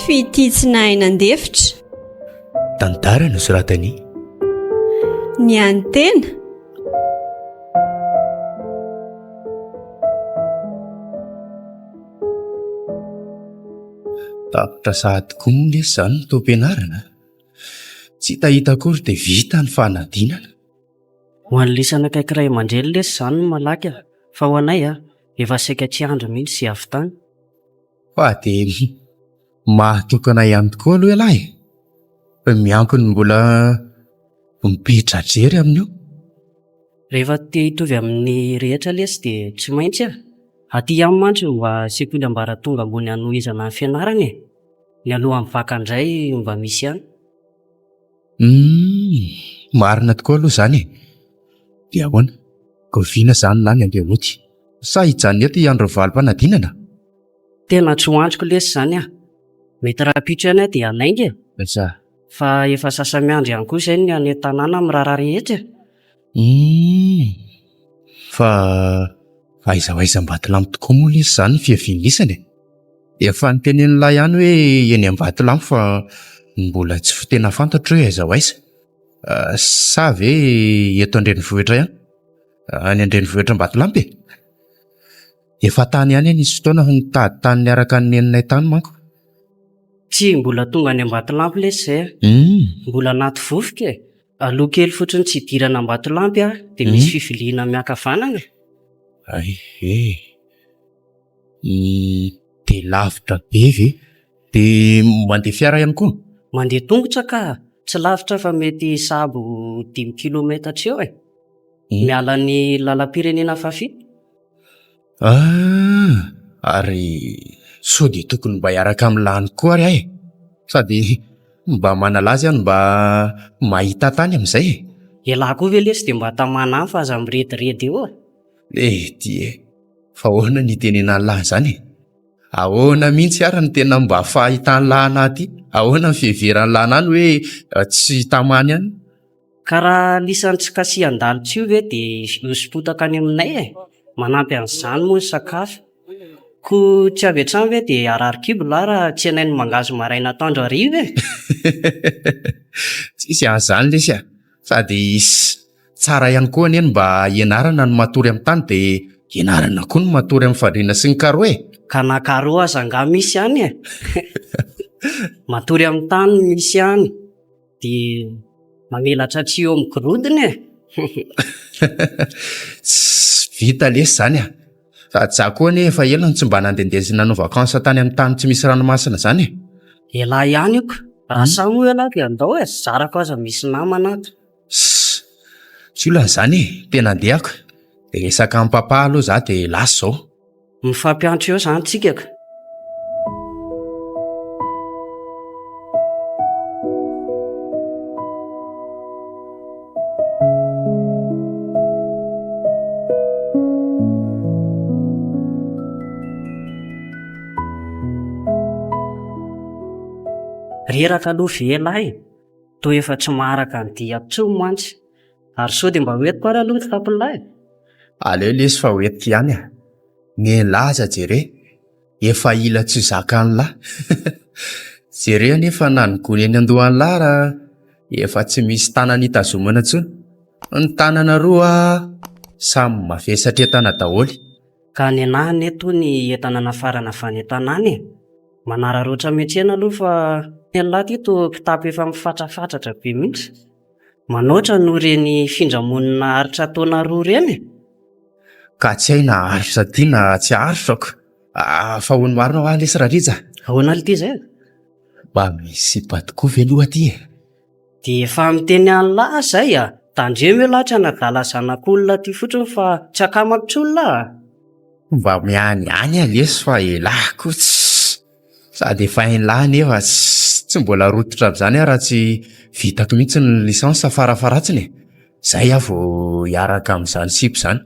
Fititsinay nan-devitra. Tantara no soratany. Ny antena. Tapitra sahady koa moa lesy izany no tom-pianarana. Tsy hitahita akory dia vita ny fanadinana. Ho an'ny lisana akaiky ray aman-dreny lesy izany no malaky fa ho anay efa saika tsy andro mihitsy sy avy tany. Fa dia mahatokana ihany tokoa aloha ialahy. Fa miampy ny mbola mipetra jery amin'io. Rehefa te hitovy amin'ny rehetra lesy dia tsy maintsy aty ihany mantsy mba sekoly ambaratonga ambony hanohizana ny fianarana ny alohan'ny vakandray mba misy ihany. Marina tokoa aloha izany. Dia ahoana? Goviana izany lany Andriamoty. Sa hijanona eto hiandro valim-panadinana? Tena tsy hoantriko lesy izany mety rapitro ihany dia hanainga. Fa efa sasa-miandry ihany koa izay ny any an-tanàna miraharaha rehetra. Fa aiza ho aiza Ambatolampy tokoa moa lesy izany ny fiavianisany. Efa nitenen'ilay ihany hoe eny Ambatolampy fa mbola tsy tena fantatro hoe aiza ho aiza. Sa ve eto Andrenivohitra ihany? Any Andrenivohitra Ambatolampy? Efa tany ihany nisy fotoana nitady tany niaraka ny neninay tany manko. Tsy mbola tonga any Ambatolampy lesy izay. Mbola anaty vovoka aloha kely fotsiny tsy idirana Ambatolampy dia misy fifiliana miakavanana. Dia lavitra be ve? Dia mandeha fiara ihany koa? Mandeha tongotra ka tsy lavitra fa mety sahabo 5 kilometatra eo miala ny lalam-pirenena fafito. Ary sao dia tokony mba hiaraka amin'ny lany koa ary ahy. Sady mba manala azy ihany mba mahita tany amin'izay. Ialahy koa ve lesy dia mba tamana any fa aza mirediredy eo. Fa ahoana ny tenena lahy izany? Ahoana mihitsy ary ny tena mba fahitany lahy anaty? Ahoana ny fiheveran'ny lahy any hoe tsy tamany ihany? Ka raha lisan'ny tsy kasi an-dalo tsy io ve dia hosipotaka any aminay manampy an'izany moa ny sakafo. Koa tsy avy hatrany ve dia arary-kibo lahy raha tsy anay ny mangazo maraina atoandro hariva Tsisy an'izany lesy sady tsara ihany koa anie mba ianarana ny matory amin'ny tany dia ianarana koa ny matory amin'ny fandriana sy ny karo Ka na karo aza nga misy ihany matory amin'ny tany misy ihany dia mamelatra tsy eo amin'ny gorodona Vita lesy izany sady za koa efa ela tsy mba nandendezina no vakansa tany amin'ny tany tsy misy ranomasina izany Ialahy ihany iko asa moa ialahy dia andao zarako aza misy namana ato. Tsy olona izany tena andehako dia resaka amin'ny papa aloha za dia lasa izao. Mifampiantso eo izany tsika ka. Reraka aloha ve ialahy toa efa tsy maharaka ny diako intsony mantsy ary sao dia mba hoentiko ary aloha ny tampolahy. Aleo lesy fa hoentiko ihany ny laza jere efa ila tsy zakan'ny lahy jere anefa na ny gony eny andohan'ny lahy raha efa tsy misy tanana hitazomana intsony. Ny tanana roa samy mavesatra entana daholo. Ka ny anahy eto ny entana nafarana avy any an-tanàna manararoatra miantsena aloha fa ny lahy ty toa kitapo efa mifatrafatratra be mihitsy. Manoatra no reny findramonina aritra taona 2 reny Ka tsy hay na aritra ty na tsy aritrako. Fa hono marina ho lesy rarija. Ahoana ity izay? Mba misy tokoa ve aloha aty dia efa miteny any lahy izay tandremo io lahatra nadala zanak'olona ty fotsiny fa tsy akamako tsolona Mba miany lesy fa elako sady efa hain'lahy nefa tsy mbola rototra amin'izany raha tsy vitako mihitsy ny lisansa farafaratsiny. Zay aho vao hiaraka amin'izany sipo izany.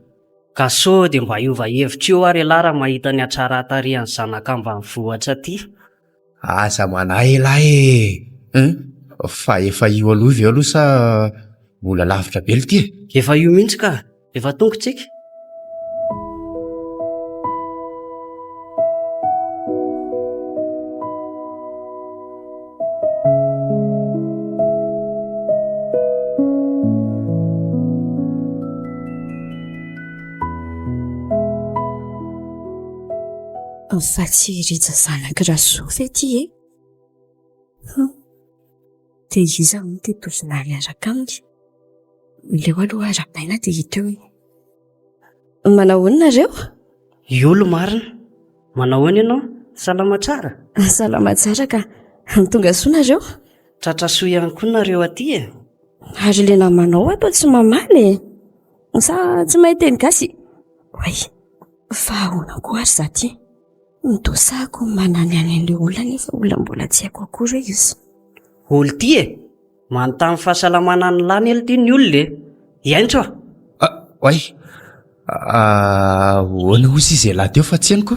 Ka sao dia mba hiova hevitra eo ary lahy raha mahita ny atsara atarian'ny zanaka ambanivohitra aty. Aza manahy lahy fa efa io aloha ve aloha sa mbola lavitra be ity? Efa io mihitsy ka, efa tongotsika. Fa tsy rija zanaka rasoa ety e. Dia iza moa ty tovinary miaraka aminy? Leo aloha arabaina dia hita eo. Manao ahoana nareo? Iolo marina. Manao ahoana ianao? Salama tsara? Salama tsara ka. Tonga soa nareo? Tratra soa ihany koa nareo aty e. Ary le namanao ato tsy mamaly e. Sa tsy mahiteny gasy? Oay, fa ahoana koa ary zaty? Nitosahako manany any an'ilay olona nefa olona mbola tsy haiko akory izy. Olo ty e, manontany fahasalamana ny lany ely ty ny olona e. Iaintro? Oay, hoana ozy izy lahy teo fa tsy henoko?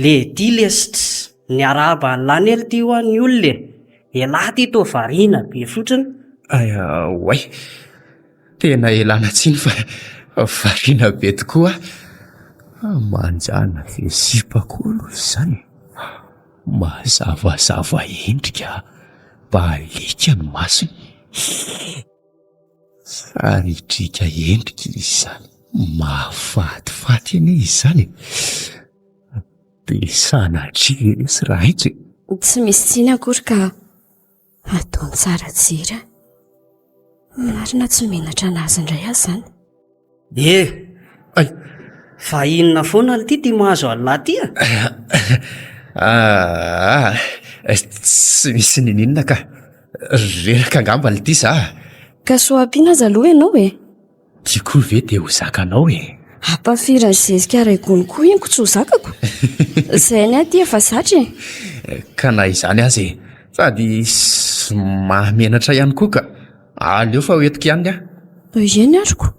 Le ty lesitra ny arahaba ny lany ely ty ho an'ny olona e. Elahy ty to variana be fotsiny. Oay, tena elana tsiny fa variana be tokoa. Manjana vesipakolo izany. Mazavazava endrika, balika ny masony. Saritrika endrika izy izany. Mahafatifaty eny izy izany. Dia sanatria sy raha itsy. Tsy misy tsiny akory ka ataony tsara jira. Marina tsy menatra anazy indray azy izany. Ay, fa inona foana ity ty mahazo alahy ty a? Tsy misy ninina ka. Reraka angamba ity za. Ka soa ampiana aza aloha ianao e. Tiako ve dia ho zakanao e. Hampafira ny zezika araigony koa inko tsy ho zakako. Izay ny aty efa zatra e. Ka na izany azy e. Sady mahamenatra ihany koa ka. Aleo fa hoentiko ihany aho. Eny ariko.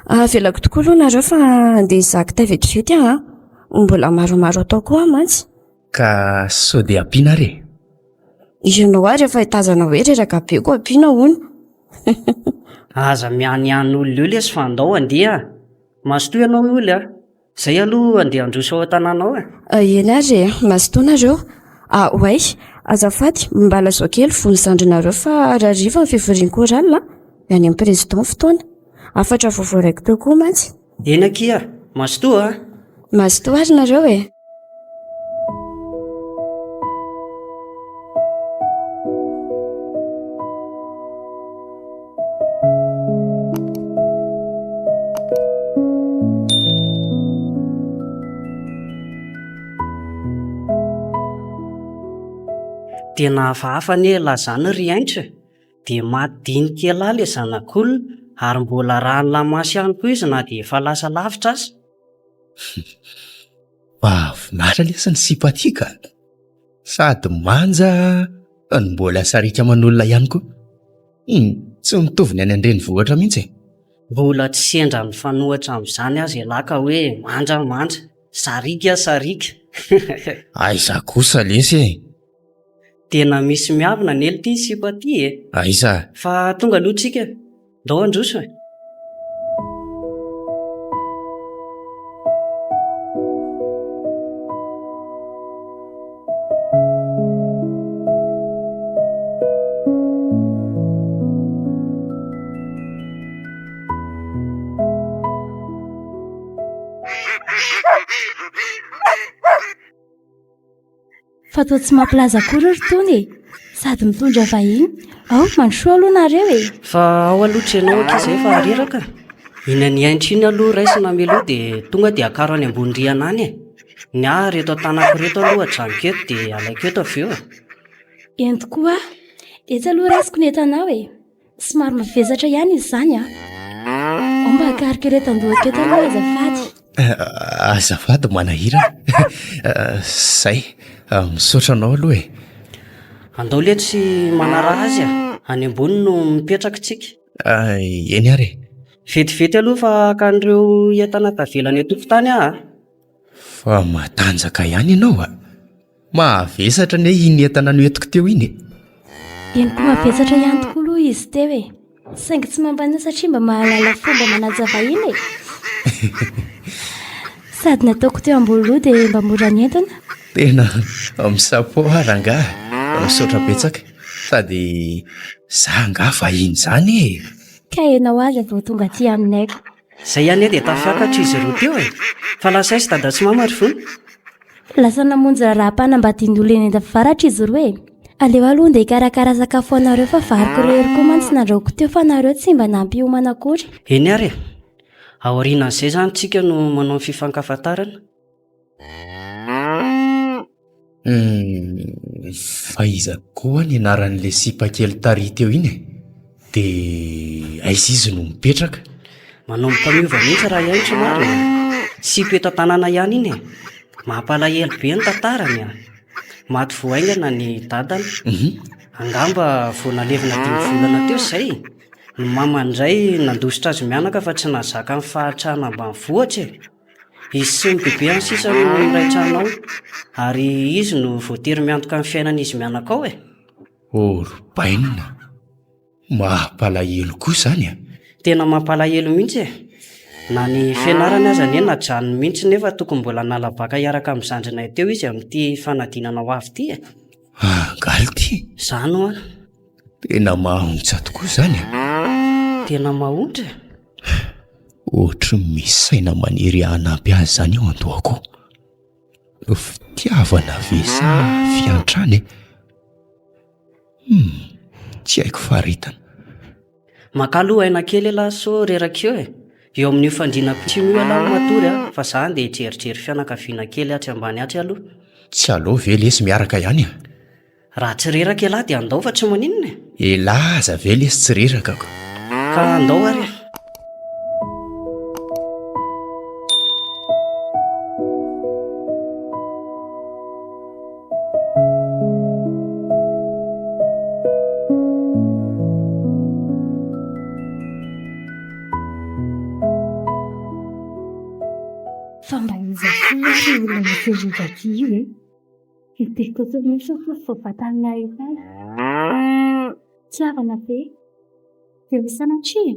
Avelako tokoa aloha nareo fa andeha hizaka tavetivety aho. Mbola maromaro atao koa mantsy. Ka sao dia ampiana re. Ianao ary efa hitazana hoe reraka be ko ampiana hono. Aza miany olona io lesy fa andao andeha. Masotoa ianao olona a. Izay aloha andeha androso ao an-tanànao a. Eny ary masotoa nareo. Oay, azafady mbala zao kely fony zandrinareo fa rariva ny fivorianko ralina any amin'ny président fotoana. Afatra voavoaraiko teo koa mantsy. Eny akia, masotoa a. Masotoa ary nareo e. Tena hafahafa ny lazana ry aintso. Dia madinika elahy ilay zanak'olona ary mbola rano lamasy ihany koa izy na dia efa lasa lavitra azy. Mahafinaritra lesy ny simpatika. Sady manja ny mbola sarika aman'olona ihany koa. Tsy mitovy ny any an-drenivohitra mihitsy. Mbola tsy sendra ny fanohatra amin'izany azy elahy ka hoe manja, sarika. Aiza kosa lesy e. Tena misy miavina ny ely ty simpaty e. Aiza. Fa tonga aloha tsika. Ndao androso e. Fa toa tsy mampilaza akory ry tony e. Sady mitondra vahiny. Mandrosoa aloha nareo e. Fa ao aloha ianao akizay fa reraka. Ina ny aintso iny aloha raisina meloa dia tonga dia akaro any ambony rihana any e. Ny reto an-tanako reto aloha ajanoko eto dia alaiko eto avy eo. Eny tokoa. Etsy aloha raisiko ny entanao e. Somary mavesatra ihany izy izany a. Mba akariko reto andohako eto aloha azafady. Azafady manahira. Zay. Misaotra anao aloha e. Andao leto sy manaraha azy a. Any ambony no mipetraka tsika. Eny ary. Vetivety aloha fa akan'ireo entana tavelany etofotany a. Fa matanjaka ihany ianao a. Mavesatra ne iny entana no entiko teo iny. Eny koa mavetsatra ihany tokoa aloha izy teo e. Saingy tsy mambanina satria mba mahalala fomba manaja vahiny e. Sady nataoko teo ambony loha dia mba mora ny entana. Tena misapo rangahy, misaotra betsaka. Sady za nga vahiny zany e. Ka enao azy vao tonga aty aminay ko. Izay ihany dia tafiakatra izy roa teo e. Fa lasai sy dada sy mamary fony. Lasa namonjy raha-panambadian'olona eny an-davaratra izy roa e. Aleo aloha dia ikarakara sakafo anareo fa variko rery koa mantsy nandraoko teo fa nareo tsy mba nampy homana akory. Eny ary aorianan'izay zany tsika no manao fifankafatarana. Fa iza koa ny anaran'le sipa kely tary teo iny e. Dia aiza izy no mipetraka? Manomboka miova mihitsy raha ihany tsy maro e. Sipa eto an-tanàna ihany iny e. Mampalahelo be ny tantarany a. Maty voaingana ny dadany. Angamba vao nalevina 5 volana teo izay. Ny mamandray nandositra azy mianaka fa tsy nazaka ny fahatrana ambanivohitra e. Izy sy ny bebe any sisa no miraitrana ao. Ary izy no voatery miantoka amin'ny fiainan'izy mianaka ao e. Orobainina. Mampalahelo koa zany a. Tena mampalahelo mihitsy e. Na ny fianarana aza anie najanony mihitsy nefa tokony mbola nalabaka hiaraka amin'ny zandrinay teo izy amin'ity fanadinana ho avy ity e. Angaly ty. Zany ho a. Tena mahonja tokoa zany a. Tena mahonja. Ohatry misy saina maniry hanampy azy zany eo an-dohako. Fitiavana ve sa fiantrany? Tsy haiko faritana. Makaloha aina kely laso reraka eo e. Eo amin'io fandriana-pitiny io ala matory a. Fa zany dia hijerijery fianakaviana kely atsy ambany atsy aloha. Tsy aloha ve lesy miaraka ihany a? Raha tsy reraka elahy dia andao fa tsy maninona e. Elaza ve lesy tsy reraka ko? Ka andao ary e. Fa mba iza koa ary olona naserivaki io e. Iteriko teo mihitsy fa vatana iray. Tiavana be. Dia misy sanatria.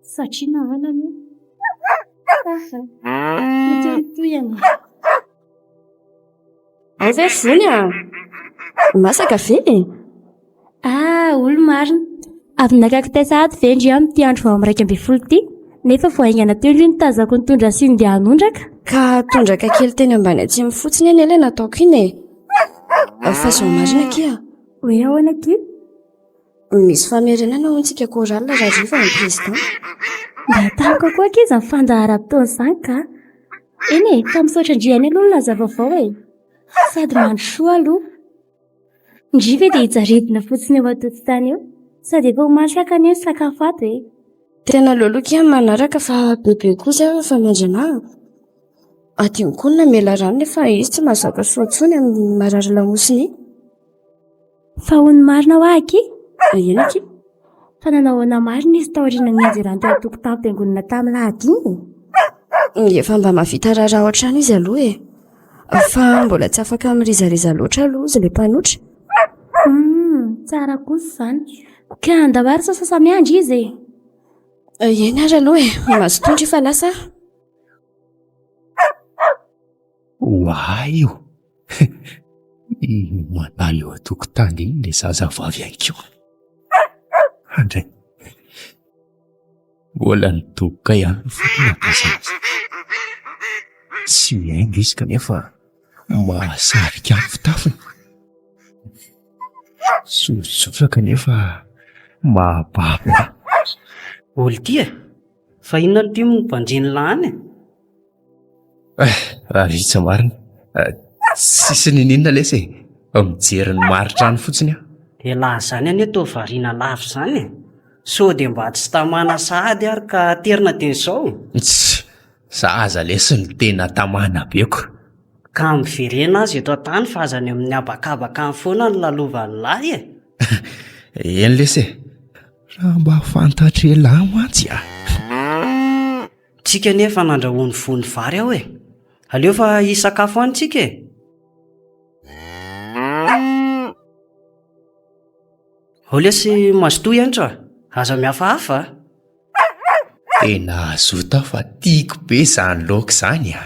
Satria nahalana. Itoyana. Ao ve vony a? Masaka ve? Olo marina. Avy nakaiky taisady vendry amin'ny ty andro vao amin'ny 12 ty. Nefa voaingana teo ilay nitazako nitondra siny dia hanondraka. Ka tondraka kely teny ambany atsy amin'ny fotsiny eny ilay nataoko iny e. Fa zao marina kia. Hoe ahoana kia? Misy famerenana ho antsika koraly raha riva ny président. Mba atariko koa kiza ny fandahara-potoana izany ka. Eny e, fa misaotra andriany aloha ny laza vaovao e. Sady mandro soa aloha. Ndriva dia hijaridina fotsiny eo atototany eo. Sady efa homasaka ny sakafo ato e. Tena loloky ihany manaraka fa bebe kosa fa miandrana. Aty koa namela rano nefa izy tsy mahazaka soatsony amin'ny marary lamosiny. Fa hono marina ho aky? Ena ki. Fa nanao marina izy taoriana ninjy rano teo atokotany tengonina tamin'ny lahady iny. Efa mba mahavita raharaha ohatrany izy aloha e. Fa mbola tsy afaka mirizariza loatra aloha izy ilay mpanotra. Tsara kosa izany. Ka andavary sasa samy andro izy e. Eny ary aloha e, mazotondry fa lasa. Oay io. Manala eo atokotany iny le zazavavy anko. Andray. Mbola nitoboka ihany fotoana. Tsy miainga izy kanefa mahasarika ny fitafiny. Sosotra kanefa mahababa. Olo ty e. Fa inona no ty mpanjiny lany e? Ritsa marina. Sisy ninina lesy e. Mijery ny maritrany fotsiny a. Elahy zany anie to variana lafo zany e. So dia mba tsy tamana sahady ary ka terina ten'izao. Zaza lesy ny tena tamana beko. Ka miverena azy eto an-tany fa azany amin'ny abakabaka ny foana ny lalovany lahy e. Eny lesy e. Raha mba fantatry elahy mantsy a. Tsika nefa nandrahoany vony vary aho e. Aleo fa hisakafo any tsika e. Olesy mazotoa ihany tra aza mihafahafa. Tena azota fa tiako be izany laoka izany a.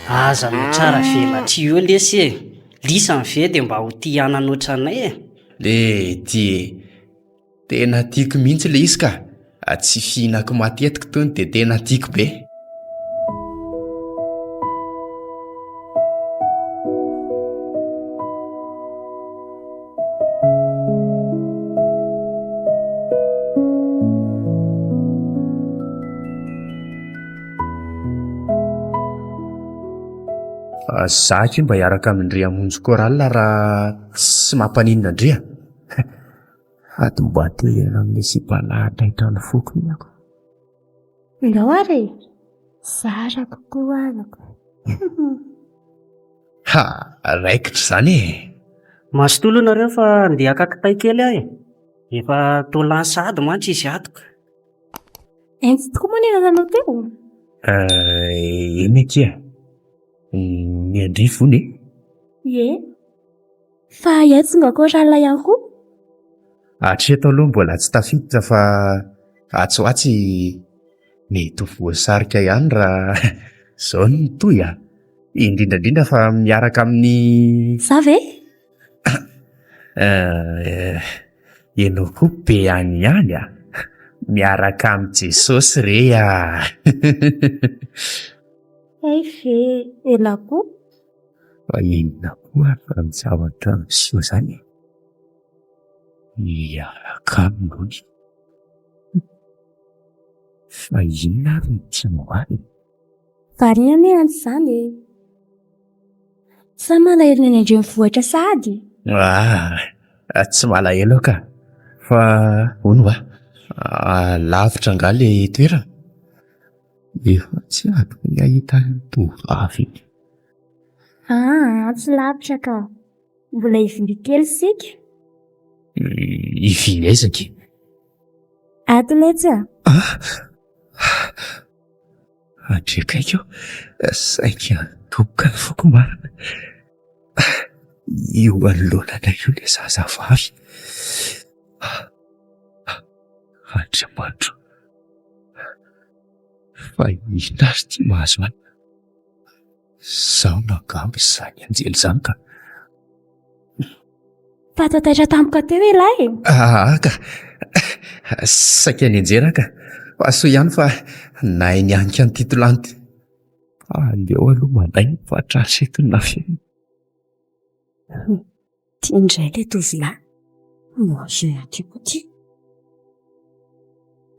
Aza no tsara velatra io lesy e. Lisa ny ve dia mba ho tia hanana ohatranay e. Ty tena tiako mihitsy le izy ka. Tsy fihinako matetika tony dia tena tiako be. Zaka mba hiaraka amindry hamonjy koralina raha tsy mampanino andria. Ato mba toerana amin'ny sipalahatra hitrano fokony ako. Ndao ary zara kokoa alako. Ha, raikitra izany e. Mazotoa aloha nareo fa andeha hakakitay kely ahy. Efa toa sady mantsy izy atoko. Aintsy tokoa moa ny nanao teo. Eny akia. Ny andrifo ne? Ie. Fa iaitsonga koralina ihany koa. Hatreto aloha mbola tsy tafiditra fa atsoatsy mety ho voasarika ihany raha izao no toy a. Indrindrandrindra fa miaraka amin'ny Za ve? Ianao koa be any ihany a. Miaraka amin'ny Jesosy re a. Hey fe, ela koa. Fa inona koa fa ny zavatra miseho izany. Miaraka amin'ony. Fa inona ary ny tsy moany? Variana ny antsy izany e. Sa malahelo ny andrenivohitra sady? Tsy malahelo ka. Fa hono va? Lavitra nga le toerana. Efa tsy afaka ny ahita ny tovavy. Tsy lavitra ka. Mbola ivily kely sika. Ivily aizaka. Ato letsy a. Andrekaiko saika toboka ny fokomarana. Io anoloana io le zazavavy. Andriamanitra. Fa inona ary tsy mahazo any? Zaho nangamba izany anjely izany ka. Fatataitra tampoka teo ilay. Ka saika ny anjera ka. Fa soa ihany fa nahay nianika ny titolanty. Aleo aloha manday ny fahatrasetony na fiaina. Tia indray le tovolahy. Moa izay atyko ty.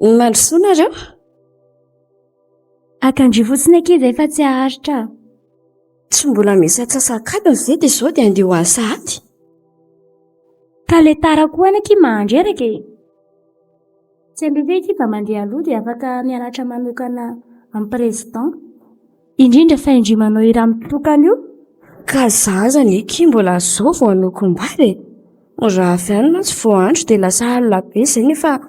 Mandrosoa nareo? Akandry fotsiny ankizy efa tsy haharitra. Tsy mbola misy atsasakadiny ve dia izao dia andeha ho any sahady. Ka le tara koa anaki mandreraka e. Tsy handeha ity mba mandeha aloha dia afaka mianatra manokana amin'ny président. Indrindra fa indrimanao ira mitokana io. Ka zaza neky mbola izao vao hanokom-bary e. Raha avy any mantsy vao andro dia lasa alina be izay nefa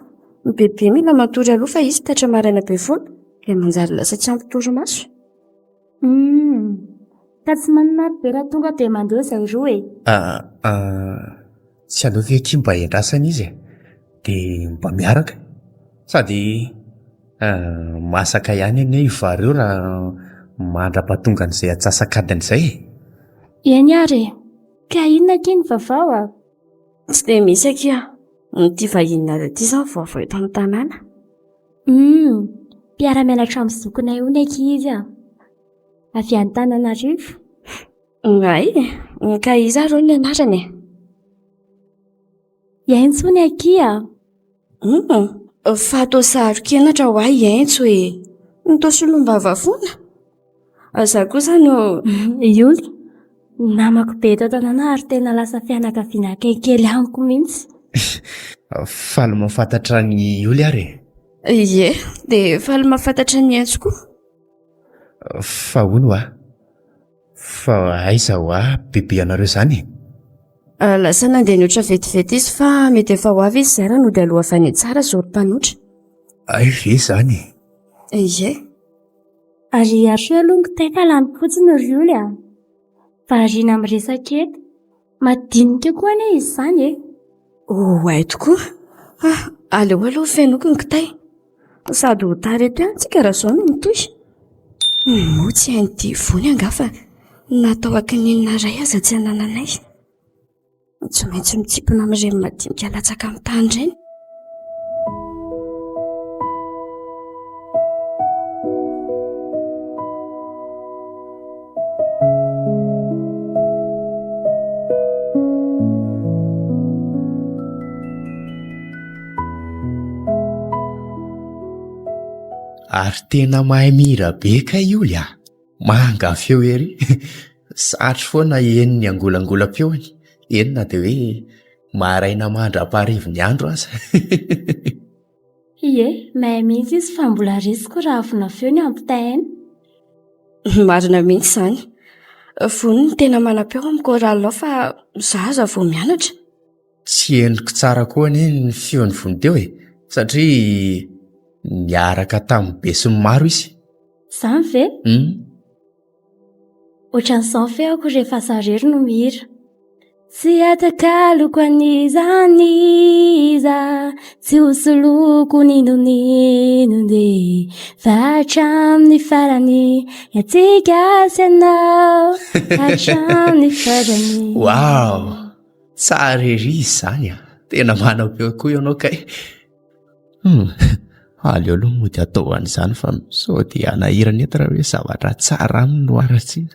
ny bebe mila matory aloha fa izy tatra maraina be foana dia manjary lasa tsy ampy torimaso. Ka tsy maninary be raha tonga dia mandeha izay roa e. Tsy aleo ve ky mba hiandrasana izy e? Dia mba miaraka. Sady masaka ihany anie io vary io raha mandra-pahatonga an'izay atsasakadiny izay e. Eny ary. Ka inona ky ny vaovao a? Tsy dia misy akia. Ity vahinona ity izao vaovao eto amin'ny tanàna. Mpiara-mianatra amin'ny zokinay io ny ankizy a. Avy any Antananarivo. Ka iza rô ny anarany e? Iaintso ny akia a. Fa atao saro-kenatra ho ahy iaintso e. Nitao solom-bava foana. Aza kosa no Iolo. Namako be eto tanàna ary tena lasa fianakaviana kelikely amiko mihitsy. Faly mahafantatra ny Ioly ary. Ie, dia faly mahafantatra ny iaintso koa. Fa hono a? Fa aiza ho bebe anareo izany? Lasa nandeha niotra vetivety izy fa mety efa ho avy izy zay raha no dia aloha avany tsara izao mpanotra. Ay ve izany? Ie. Ary aso aloha ny teka lany fotsiny ry Ioly a. Variana amin'ny resaka eto. Madinika koa anie izy izany e. Hay tokoa. Aleo aloha fenoko ny kitay. Sady ho tarety ihany tsika raha izao no mitoy. Moa tsy hain'ity vony angafa natao akin'inona ray aza tsy hanananay. Tsy maintsy mitsipona amin'ireny madinika latsaka amin'ny tany ireny. Ary tena mahay mihira be ka ioly a. Manga feo ery. Sarotry foana eny ny angolangolam-peony. Eny na dia hoe maraina mandra-paharivo ny andro aza. Ie, mahay mihitsy izy fa mbola risiko raha avona feo ny ampitahainy. Marina mihitsy izany. Vony ny tena manam-peo amin'ny kôralinao fa zaza vao mianatra. Tsy henoko tsara koa ny feon'ny vony teo e. Satria niaraka tamin'ny be sy ny maro izy. Izany ve? Ohatran'izao feoko rehefa sarery no mihira. Tsy atakalo an'izany iza, tsy hosoloko ninoninde, fa hatramin'ny farany, atsika sy anao, hatramin'ny farany. Wow! Tsara ery izany a. Tena manao peo koa ianao kay. Aleo aloha mody atao an'izany fa sao dia anahirana eto raha hoe zavatra tsara aminy no aratsiana.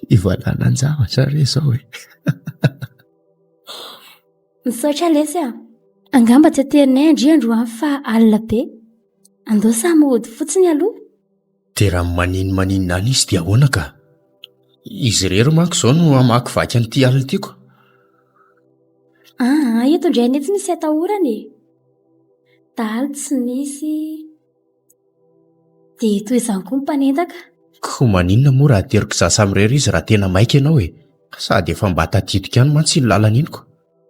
Ivalana an-javatra re izao e. Misaotra lesy a. Angamba tsy aterinay andriandro fa alina be. Andao sa mody fotsiny aloha. Dia raha maninona any izy dia ahoana ka? Izy rery manko izao no hamaky vaky an'ity alina tiako. Eto indray anie tsy misy atahorana e. Daly tsy misy. Dia toy izany koa mpanendaka. Ko maninona moa raha teriko zasa amirery izy raha tena maika ianao e. Sady efa mba tadidiko ihany mantsy ny lalana inoko.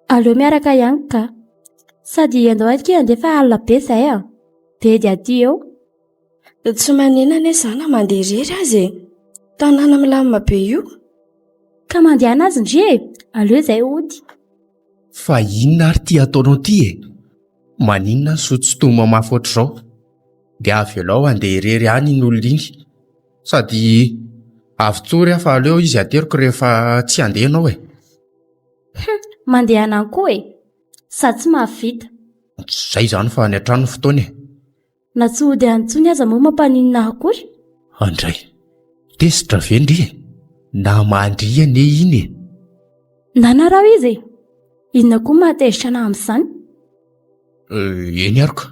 Aleo miaraka ihany ka. Sady andao aty andefa alina be izay a. Be dia aty eo. Tsy maninona izany mandeha irery azy e. Tanàna milamina be io. Ka mandehana azy ndry e. Aleo izay ody. Fa inona ary ty ataonao ty e? Maninona sotsitoma mafy ohatr'izao? Dia avy ialao andeha irery any ny olona iny. Sady avy tsory aho fa aleo izy ateriko rehefa tsy andehanao e. Mandehana koa e. Sady tsy mahavita. Zay izany fa any an-trano ny fotoana e. Na tsy hody antsony aza moa mampaninona akory. Andray, tesitra vendry e. Na mandry ane iny e. Nanarao izy e. Inona koa mahatezitra na amin'izany? Eny aroko.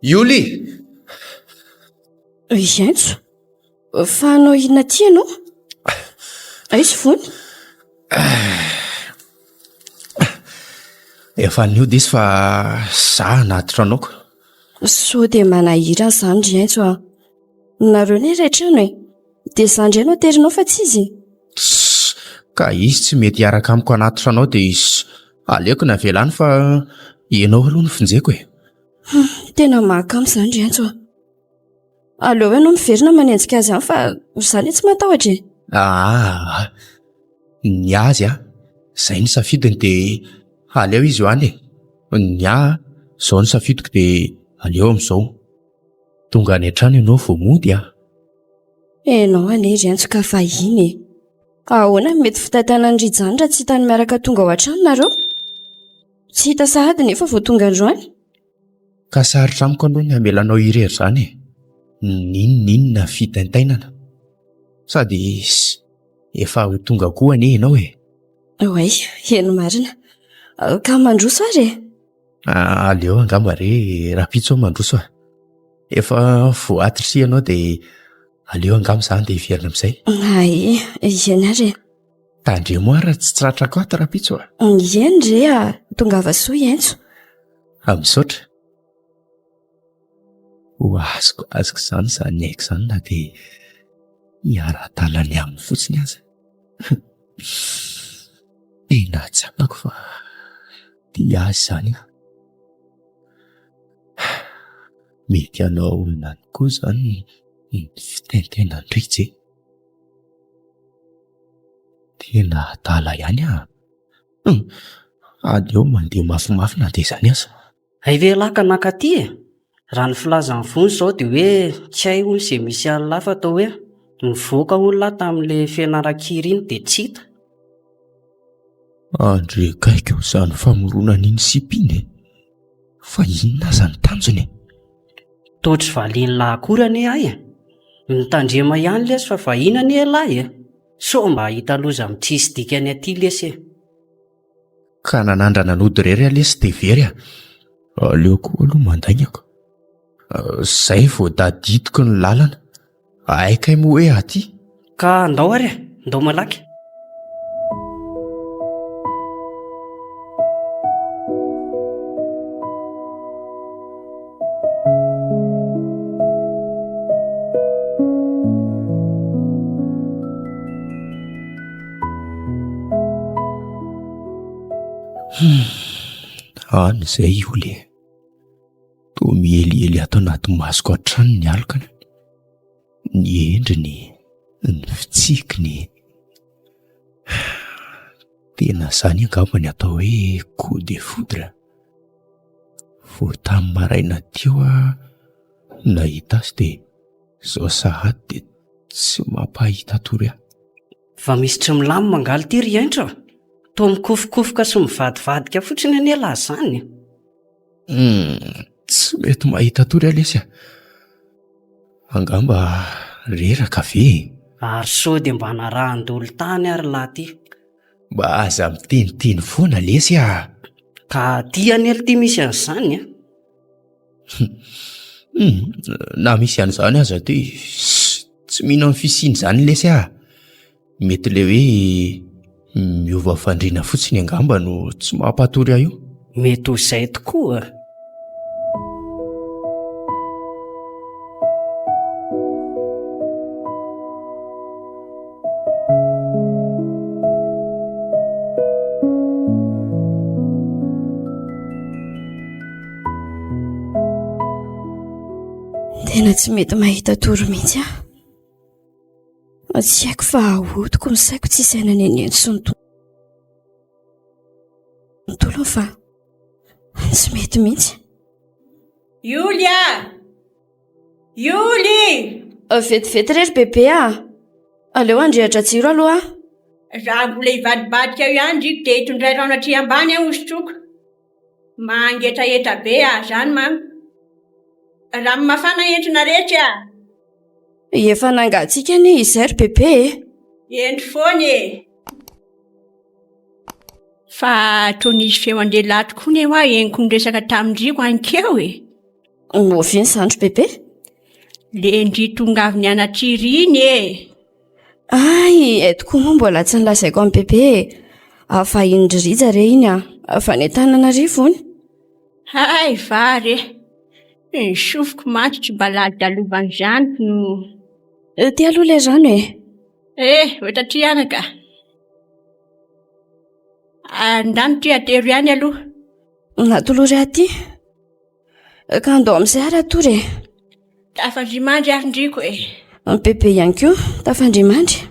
Ioly! Iantso. Fa anao inona ty ianao? Aizy vony? Efa niody izy fa za natitra anao. Sao dia manahira izany Iantso a. Nareo ny rehetrano e. Dia izany ianao terinao fa tsy izy. Ka izy tsy mety hiaraka amiko anatitra anao dia izy aleoko na velany fa ianao aloha no finjeko e. Tena mahakamo izany Iantso a. Aleo ianao miverina manenjika azy ihany fa izany tsy matahotra e. Ny azy a, izay ny safidiny dia aleo izy eo any e. Ny izao ny safidiko dia aleo amin'izao. Tonga any an-trano ianao vao mody a. Enao anie Iantso ka vahiny e. Ahoana mety fitaitana ny rijany raha tsy hitany miaraka tonga ao an-trano nareo? Tsy hita sahady nefa vao tonga androany. Ka sarotra amiko aloha ny hamelanao irery izany e. Ninona fitaintainana. Sady efa ho tonga koa anie ianao e. Oay, eny marina. Ka mandroso ary e? Aleo angamba re rapitso mandroso a. Efa voatitra ianao dia aleo angamba izany dia hiverina amin'izay. Eny ary. Tandre moa raha tsy tratrako ato rapitso a. Eny re a, tongava soa Iantso. Misaotra. Ho azoko izany izany haiko izany na dia hiara-dalany aminy fotsiny aza. Tena tsapako fa dia azy izany. Mety hanao olona koa izany Ny fitentena indray tena adala ihany aleo mandeha mafimafy na dia izany aza. Hay ve lahy ka nakaty e? Raha ny filazan'ny vony izao dia hoe tsy hay hono izay misy an'lahy fa atao hoe nivoaka olona tamin'ilay fianaran-kiry iny dia tsy hita. Andrekaiko izany famoronana iny sipiny fa inona aza ny tanjony? Totra valiany lahy akory anie ahy e. Mitandrema ihany lesy fa vahina anie lahy e. So mba hita loza mitsisy dikany aty lesy e. Ka nanandrana nody rery lesy dia very aleoko aloha mandainako. Zay vao tadidiko ny lalana. Aikay moa hoe aty. Ka andao ary andao malaky. Izay io le toa mieliely ato anaty masoko hatrany ny alokana, ny endriny, ny fitsikiny. Tena izany angambany atao hoe coup de foudre. Vao tamin'ny maraina teo nahita azy dia izao sahady dia tsy mampahita tory aho. Fa misy tsy milamy mangaly ty ry aintro. Toa mikofokofoka sy mivadivadika fotsiny anie lahy izany. Tsy mety mahita tory aho lesy angamba reraka ve? Ary so dia mba narahan-dolo tany ary lahy ty. Mba aza miteniteny foana lesy Ka ty anely ty misy an'izany na misy an'izany aza ty tsy mino amin'ny fisiny izany lesy mety le hoe miova fandriana fotsiny angamba no tsy mampatory aho io. Mety ho izay tokoa. Tena tsy mety mahita tory mihitsy tsy haiko fa ahodiko ny saiko tsy isainany eny sy ny tontolo fa tsy mety mihitsy. Yulia! Vetivety rery bebe aleo andrehatra jiro aloha Raha mbola hivadibadika eo ihany ndriko dia hitondray rano aty ambany aho hosotroko. Mangetrahetra be zany mamy. Raha mafana entrina rehetra efa nangatsika ny izay ry bebe endry foany fa toa nisy feo andehilahy tokoa ny hoa eniko niresaka tamindriko ankeo Mofiny izany ry bebe? Le ndry tongaviny anatriry iny Ay, etoko moa mbola tsy nilazaiko amin'ny bebe. Vahiny ndririja re iny fa ny Antananarivo ony. Hay vary ny sofiko mantsy tsy mba ladalovan'ny zaniko no. Ty aloha le rano Ohatra trianaka. Andany ty atero ihany aloha. Natolory aty. Ka andao amin'izay ary atory Tafandrimandry ary ndriko Ny bebe ihany koa tafandrimandry.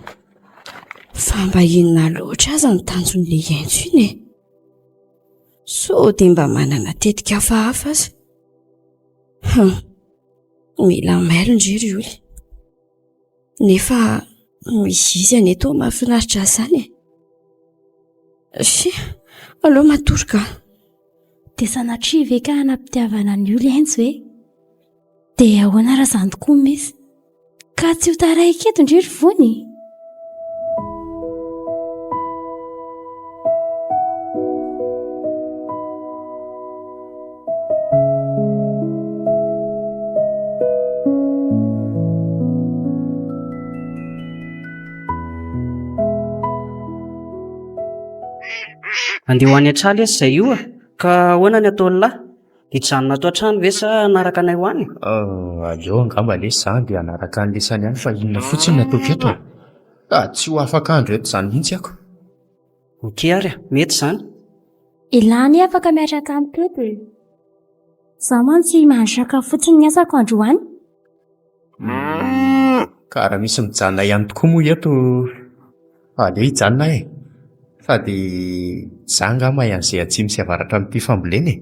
Fa mba inona loatra aza ny tanjon'le Aintso iny so dia mba manana tetika hafahafa aza. Mila mailon-driry io nefa misy izy any eto mahafinaritra izany aloha matory ka. Dia sanatria ve ka hanam-pitiavana ny olo Aintso dia ahoana raha izany tokoa misy ka tsy ho taraiky eto ndry ry vony. Andeha ho any an-trano izy izay io ka ahoana ny ataony lahy? Hijanona ato an-trano ve sa hanaraka anay ho any? Aleo angamba lesy izany dia hanaraka ny lesany ihany fa inona fotsiny ny ataoko eto tsy ho afaka andro eto izany mihitsy ako. Okey ary mety izany. Ilany afaka miaraka amiko eto Zaho mantsy mahandro sakafo fotsiny ny asako androany. Ka raha misy mijanona ihany tokoa moa eto, aleo hijanona e. Sady za ngamba ian'izay atsimo sy avaratra amin'ity fambolena e.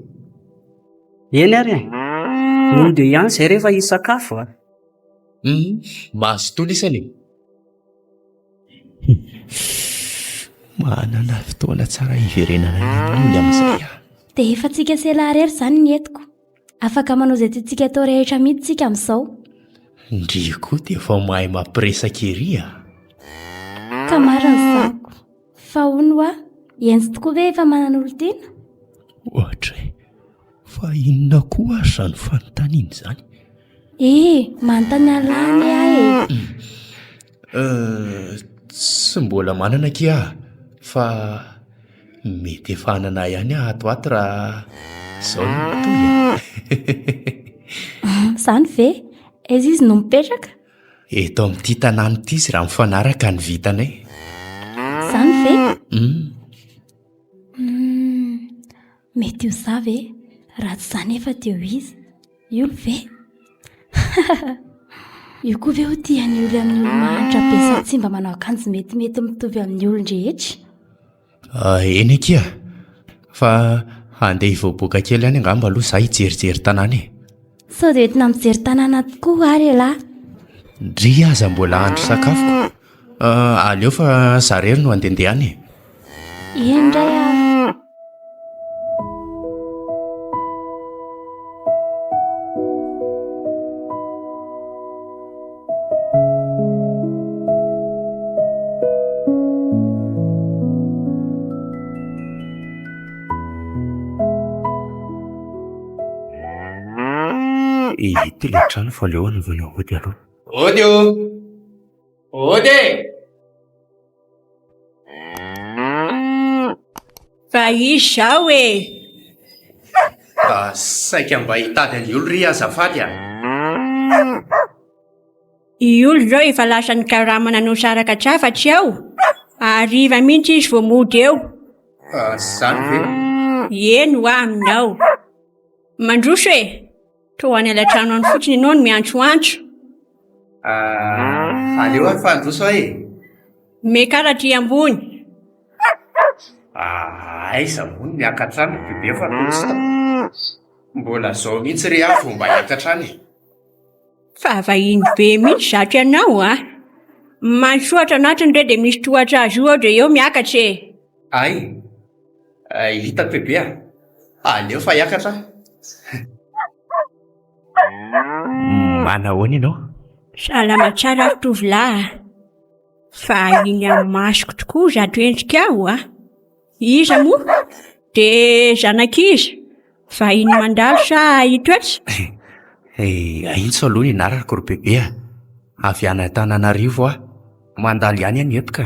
Eny ary e. Mody ihany izay rehefa hisakafo a. Mahazo tola isany. Manana fotoana tsara hiverenana ny amin'izay. Dia efa tsika selarery izany ny entiko. Afaka manao izay tiantsika atao rehetra mihitsy tsika amin'izao. Ndriko dia efa mahay mampiresaka ery a. Ka marina zako. Fa hono a, enzy tokoa ve efa manana olon-tena? Ohatra e, fa inona koa ary izany fanontaniana izany? Manontany alany aho e. Tsy mbola manana kia, fa mety efa hanana ihany ato raha izao no toy. Izany ve? Aiza izy no mipetraka? Eto amin'ity tanàna ity izy raha mifanaraka ny vitanay. Izany ve? Mety io za ve? Raha tsy izany efa teo izy. Io ve? Io koa ve ho tian'ny olona amin'ny olo-mahantra be sady tsy mba manao akanjo metimety mitovy amin'ny olon-drehetra? Eny kia, fa handeha hivoaboaka kely ihany angamba aloha za hijerijery tanàna e. Sao dia entina mijery tanàna tokoa ary lahy. Ndry aza mbola andro sakafoko. Aleo fa zarery no andendehany. Indray aho. Ity ilay trano fa leo anaovana ody aloha. Ody o! Ody! Fa izy zao e. Saika mba hitady any olo ry azafady a. I olo zao efa lasan'ny karamana no saraka trafatsy aho. Ariva mihitsy izy vao mody eo. Izany ve? Eno aminao. Mandroso e. Toa any ala trano any fotsiny ianao no miantsoantso. Aleo ary fa androso aho e. Mekaratry ambony. Aiza moa miakatrano bebe fa totsy. Mbola zao mihitsy ry aho vao mba hiakatrano e. Fa vahiny be mihitsy zatry anao a. Mansoatra anatiny re dia misy tohatra azo ohatra eo miakatra e. Hitako bebe a. Aleo fa hiakatra. Manahoana ianao? Salama tsara tovolahy. Fa iny amin'ny masoko tokoa zato endrika aho a. Iza moa? Dia zanak'iza? Fa iny mandalo sa hitoetra? Aintso aloha ny anarako ry bebe a. Avy any Antananarivo a. Mandalo ihany any eto ka.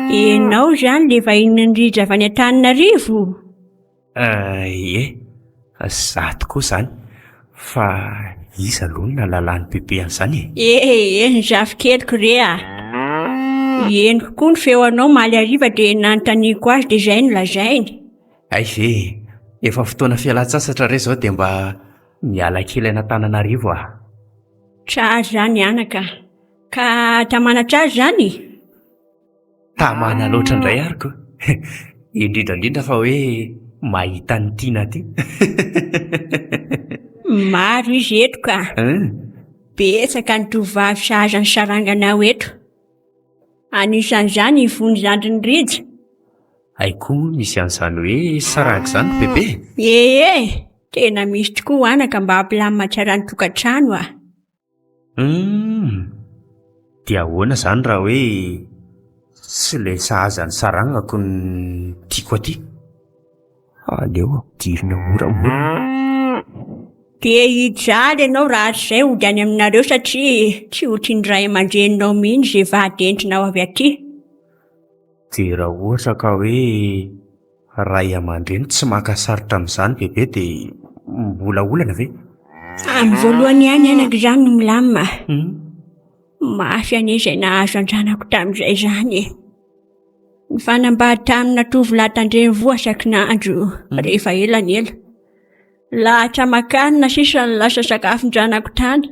Ianao zany le vahiny nirija avy any Antananarivo? Za tokoa izany. Fa iza aloha no nahalalany bebe an'izany e? Zafikeliko re a. Henoko koa ny feonao maly hariva dia nanontaniako azy dia izay no lazainy. Ve, efa fotoana fialan-tsasatra re izao dia mba miala kely any Antananarivo a. Tsara zany anaka. Ka tamana tsara zany? Tamana loatra indray ariko. Indrindrandrindra fa hoe mahita ny tiana ty. Maro izy eto ka. Betsaka ny tovovavy sahaza ny saranganao eto. Anisan'izany ivony zandry ny rija. Aiko misy an'izany hoe saranga izany bebe? Tena misy tokoa anaka mba hampilamina tsara ny tokantrano a. Dia ahoana izany raha hoe tsy ilay sahaza ny sarangako ny tiako aty? Aleo ampidirina moramora. Dia hijaly ianao raha izay hody any aminareo satria tsy ohatry ny ray aman-dreninao mihitsy izay vadentrinao avy aty. Dia raha ohatra ka hoe ray aman-dreny tsy makasarotra amin'izany bebe dia mbola olana ve? Amin'ny voalohany ihany anaka izany no milamina. Mafy anie izay nahazo an-dranako tamin'izay izany e. Ny fanambady tamina tovolahy tandrenivohitra n'andro rehefa ela. Lahatra makanina sisa ny lasa sakafon-dranako tany.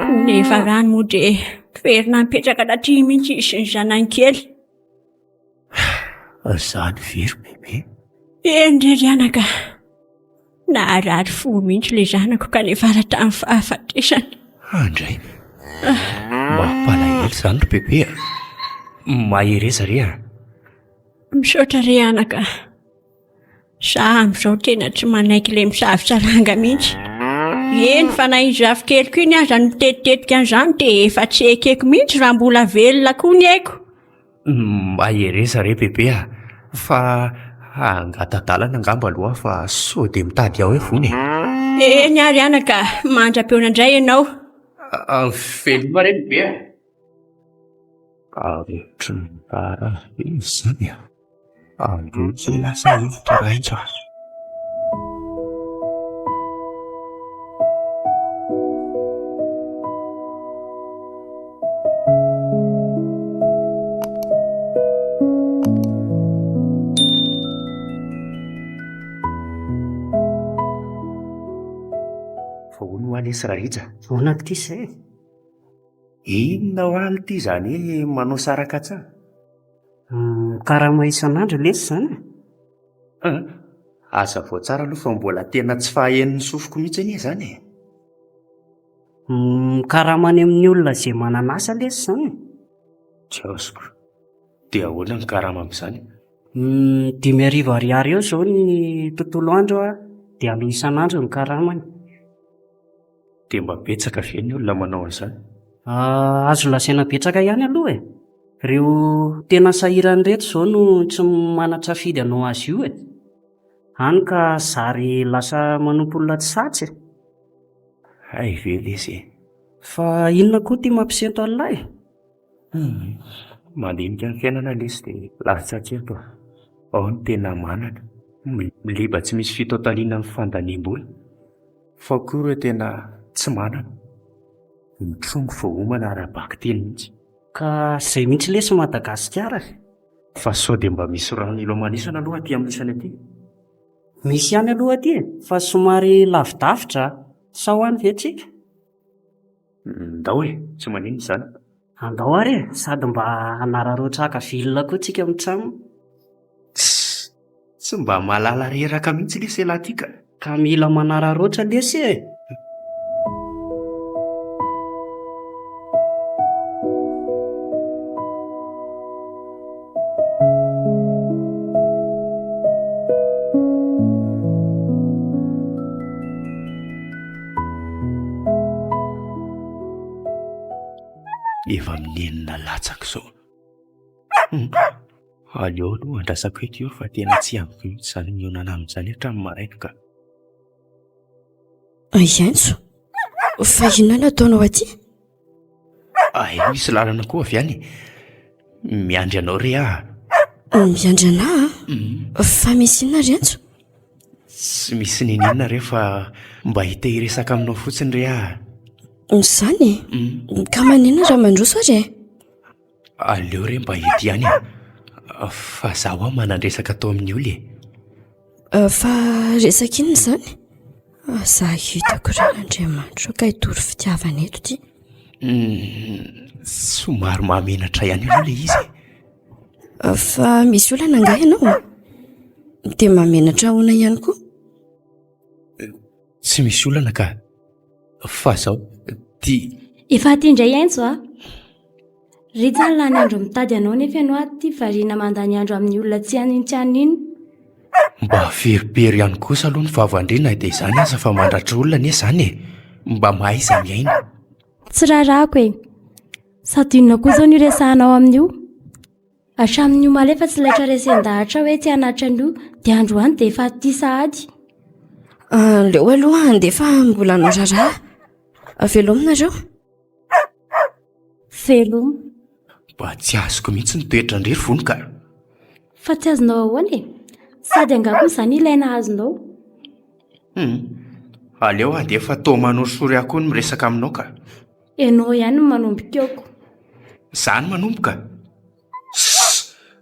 Nefa rano moa dia toerina mipetraka anaty mihitsy izy ny zanankely. Izany very bebe. Endry rianaka. Naharary fo mihitsy ilay zanako kanefa ara tamin'ny fahafatesana. Andray. Mampalahelo izany ry bebe. Mahereza re a. Misaotra rianaka. Zaho amin'izao tena tsy manaiky ilay misavitsaranga mihitsy. Eny fa na izy afikelyko iny aza no tetitetika an'izany dia efa tsy ekeko mihitsy raha mbola velona koa ny haiko. Mahereza re bebe a. Fa angatadalana angamba aloha fa sao dia mitady aho hoe vony. Eny ary anaka, mandra-peona indray ianao. Veloma re bebe a. Arotry ny bara izany a. Andro tsy lasa hevitra raintso. Vahono ho anesy rahija. Vonako ity izay. Inona ho aly ity izany hoe manao saraka tsara? Karama isan'andro lesy izany. Aza vao tsara aloha fa mbola tena tsy fahaen'ny sofiko mihitsy anie izany. Karama any amin'ny olona izay manana asa lesy izany. Jiaosiko. Dia ahoana ny karama amin'izany? 5,000 eo izao ny tontolo andro dia aloha isan'andro ny karamany. Dia mba betsaka ve ny olona manao an'izany? Azo lasaina betsaka ihany aloha e. Ireo tena sahirany reto izao no tsy manatrafidy anao azy io e. Hany ka zary lasa manompo olona tsy satsy. Hay ve lesy. Fa inona koa tia mampisento an'ilay? Mandinika ny fiainana lesy dia lavitra hatreto. Ao ny tena manana. Miliba tsy misy fito ataliana ny fandaniam-bola. Fa koa ireo tena tsy manana. Mitrongo voahomana ara-baka teny mihitsy. Ka izay mihitsy lesy Madagasikara. Fa sao dia mba misy rano ilomanisana aloha aty amin'isany aty. Misy ihany aloha aty fa somary lavidavitra. Sa hoany ve tsika? Ndao e, tsy manino izany. Andao ary e, sady mba hanararoatra haka vilona koa tsika amin'ny trano. Tsy mba malala reraka mihitsy lesy elaty ka. Ka mila manararoatra lesy e. Efa minenina latsaka izao. Aleo aloha andrasako eto io fa tena tsy amiko mihitsy izany mionana amin'izany hatramin'ny maraina ka. Iantso, fa inona no ataonao aty? Misy lalana koa avy any. Miandry anao re aho. Miandry anahy? Fa misy inona ry Antso? Tsy misy ninina re fa mba hita hiresaka aminao fotsiny re aho. Izany? Ka manina raha mandroso ary e? Aleo re mba hety ihany. Fa zaho aho manandresaka atao amin'ny olo e. Fa resaka inona izany? Zaho hitako ran'Andriamanitra ka hitory fitiavana eto ity. Somary mahamenatra ihany aloha ilay izy. Fa misy olana angaha ianao? Dia mahamenatra ahoana ihany koa? Tsy misy olana ka. Fa zaho efa aty indray Aintso a. Ry lany andro mitady anao nefa ianao aty variana mandany andro amin'ny olona tsy anino. Mba veribery ihany kosa aloha ny vavandrena dia izany aza fa mandratra olona anie izany e. Mba mahay iza miaina. Tsy rarako e. Sady inona koa izao ny resahanao amin'io? Hatramin'io malefa tsy laitra resen-dahatra hoe tsy hanatra an'io dia andro any dia efa aty sahady. Leo aloha andefa mbola anao raraha. Velominareo? Veloma. Mba tsy azoko mihitsy ny toetra ndrery vony ka. Fa tsy azonao ahoana e. Sady angako izany ilaina azonao. Aleo andefa tao manao sory akoho ny miresaka aminao ka. Ianao ihany no manomboka eoko. Izany manomboka.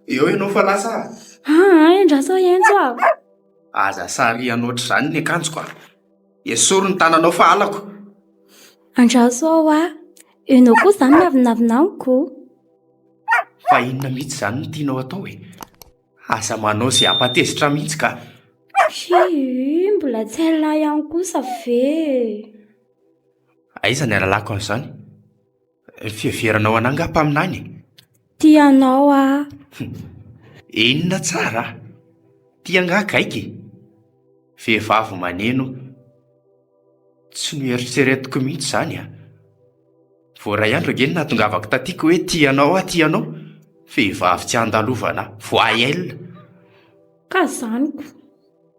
Eo ianao fa lasa. Endrasao Aintso aho. Aza sary anao ohatr'izany ny akanjoko. Esory ny tananao fa alako. Andraso ao ianao koa izany navinavinamiko. Fa inona mihitsy izany no tianao atao e? Asa manao izay hampatezitra mihitsy ka. Mbola tsy hain'lahy ihany kosa ve? Aiza ny alalako an'izany? Fiheveranao anangapa aminany. Tianao Inona tsara? Tia ngahakaiky. Vehivavy maneno. Tsy noeritreretiko mihitsy izany Voaray andro ange ny nahatongavako tatiako hoe tianao tianao. Vehivavy tsy andalovana voahelona. Ka zaniko.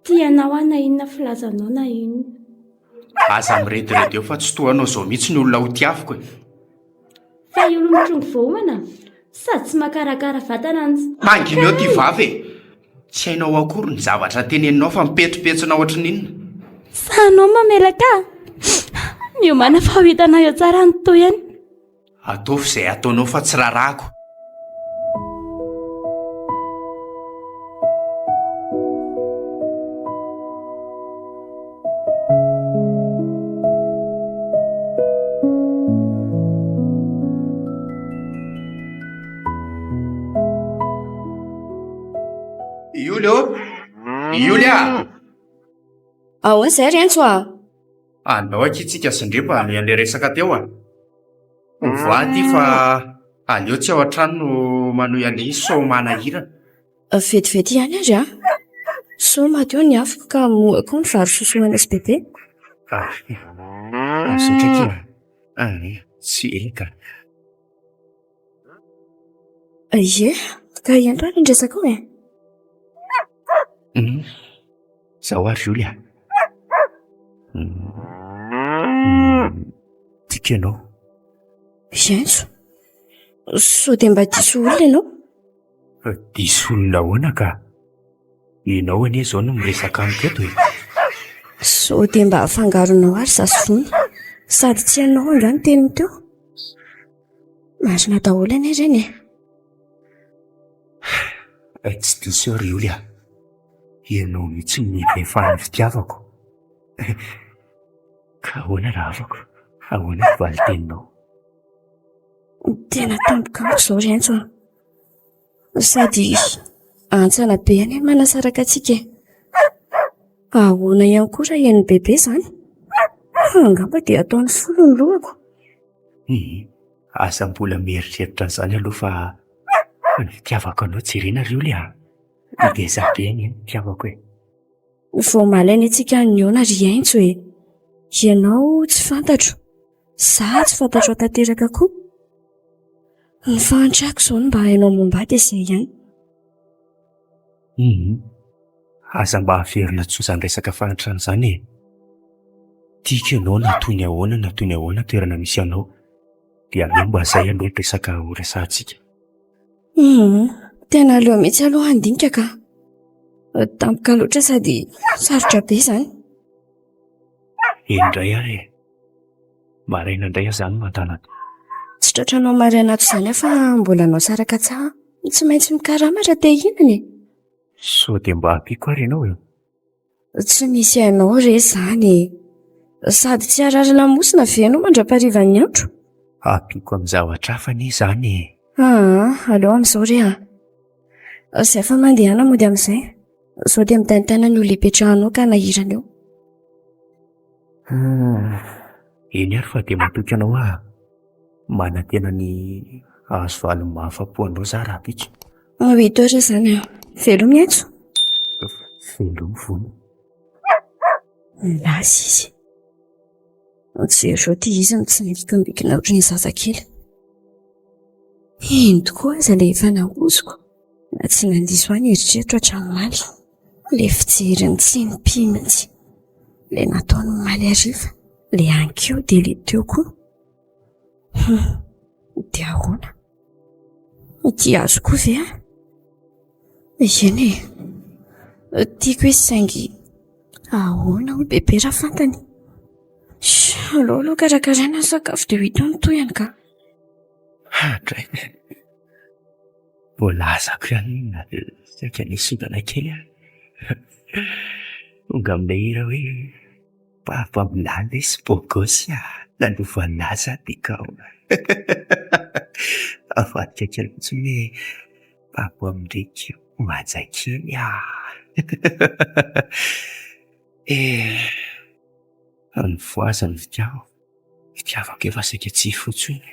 Tianao na inona filazanao na inona. Aza mirediredy eo fa tsy toanao izao mihitsy ny olona ho tiaviko e. Fa io olon-trongo voamana sady tsy makarakara vatana Angineo ty vavy e. Tsy hainao akory ny zavatra teneninao fa mipetripetsina ohatran'inona. Sanao mamelaka. Miomana fa ho hitanao eo tsara ny toyany. Ataovy izay ataonao fa tsy rarahako. Yulia! Ahoana izay Rentso Andao akitsika sindripa an'ilay resaka teo Voaty fa aleo tsy ao an-trano no manohy an'ilay saomana hira. Vetivety ihany azy Soma teo ny afaka ka moako ny vary sosoana SBB. Asotra tsy elaka. Ie, ka iandro any indresaka ao Zaho ary Julia. Tika ianao. Rentso, sao dia mba diso olona ianao? Diso olona ahoana ka? Ianao anie izao no miresaka amiko eto e. Sao dia mba afangaronao ary zasofony. Sady tsy hainao angano teniny teo. Marina daholo anie ireny Tsy diso eo ry Julia. Ianao mihitsy ny behefany fitiavako. Ka ahoana raha afako? Ahoana ny valiteninao? Tena tampoka amiko izao Rentso Sady antsana be any manasaraka antsika. Ahoana ihany koa raha ian'ny bebe izany? Angamba dia ataony folo ny lohako. Asa mbola mieritreritra an'izany aloha fa ny fitiavako anao jerena ry Julia. Ngeza be ny fitiavako e. Vao malaina antsika niona ry Rentso Ianao tsy fantatro. Za tsy fantatro tanteraka koa. Ny fahantrako izao mba hainao mombady izay ihany. Aza mba haverina tsoza ny resaka fahantrana izany e. Tiako ianao natoy ny ahoana toerana misy anao. Dia aleo mba izay aloha ny resaka ho resahantsika. Tena aleo mihitsy aloha handinika ka. Tampoka loatra sady sarotra be izany. Indray ary e. Maraina indray izany mantanana. Tsy tratranao maraina ato izany fa mbola anao saraka tsara. Tsy maintsy mikaramatra te ihinana Sao dia mba ampiako ary ianao e. Tsy misy hainao re izany Sady tsy arary lamosina ve ianao mandrapariva ny andro? Ampiako amin'ny zavatra hafa anie izany e. Aleo amin'izao re Izay fa mandehana mody amin'izay. Sao dia mitanitana ny olona hipetrahanao ka nahirana eo. Eny ary fa dia matoky anao manantena ny hazo valiny mahafa-po anao za raha pitsy. 8 heures izany Velo Rentso. Velo mivony. Lasy izy. Tsy erzao ty izy mitsinikimbikina ohatry ny zazakely. Iny tokoa aza ilay efa nahoziko. Na tsy nandiso any eritreritro hatraminaly. Ilay fijeriny tsy nimpimitsy. Ilay nataony maly ariva. Ilay ankeo dia ilay teo koa. Dia ahoana? Dia azo koa ve Eny tiako hoe saingy ahoana ho bebe raha fantany. Aleo aloha karakaraina ny sakafo dia ho hitany toyany ka. Dray. Voalazako ihany saika nisondana kely Tonga aminay hira hoe papabilany sy bogosy Lalovan'asa dia kao. Avadika kely fotsiny hoe papo amindrika majakely ny voazany fitiavako efa saika tsy fotsiny.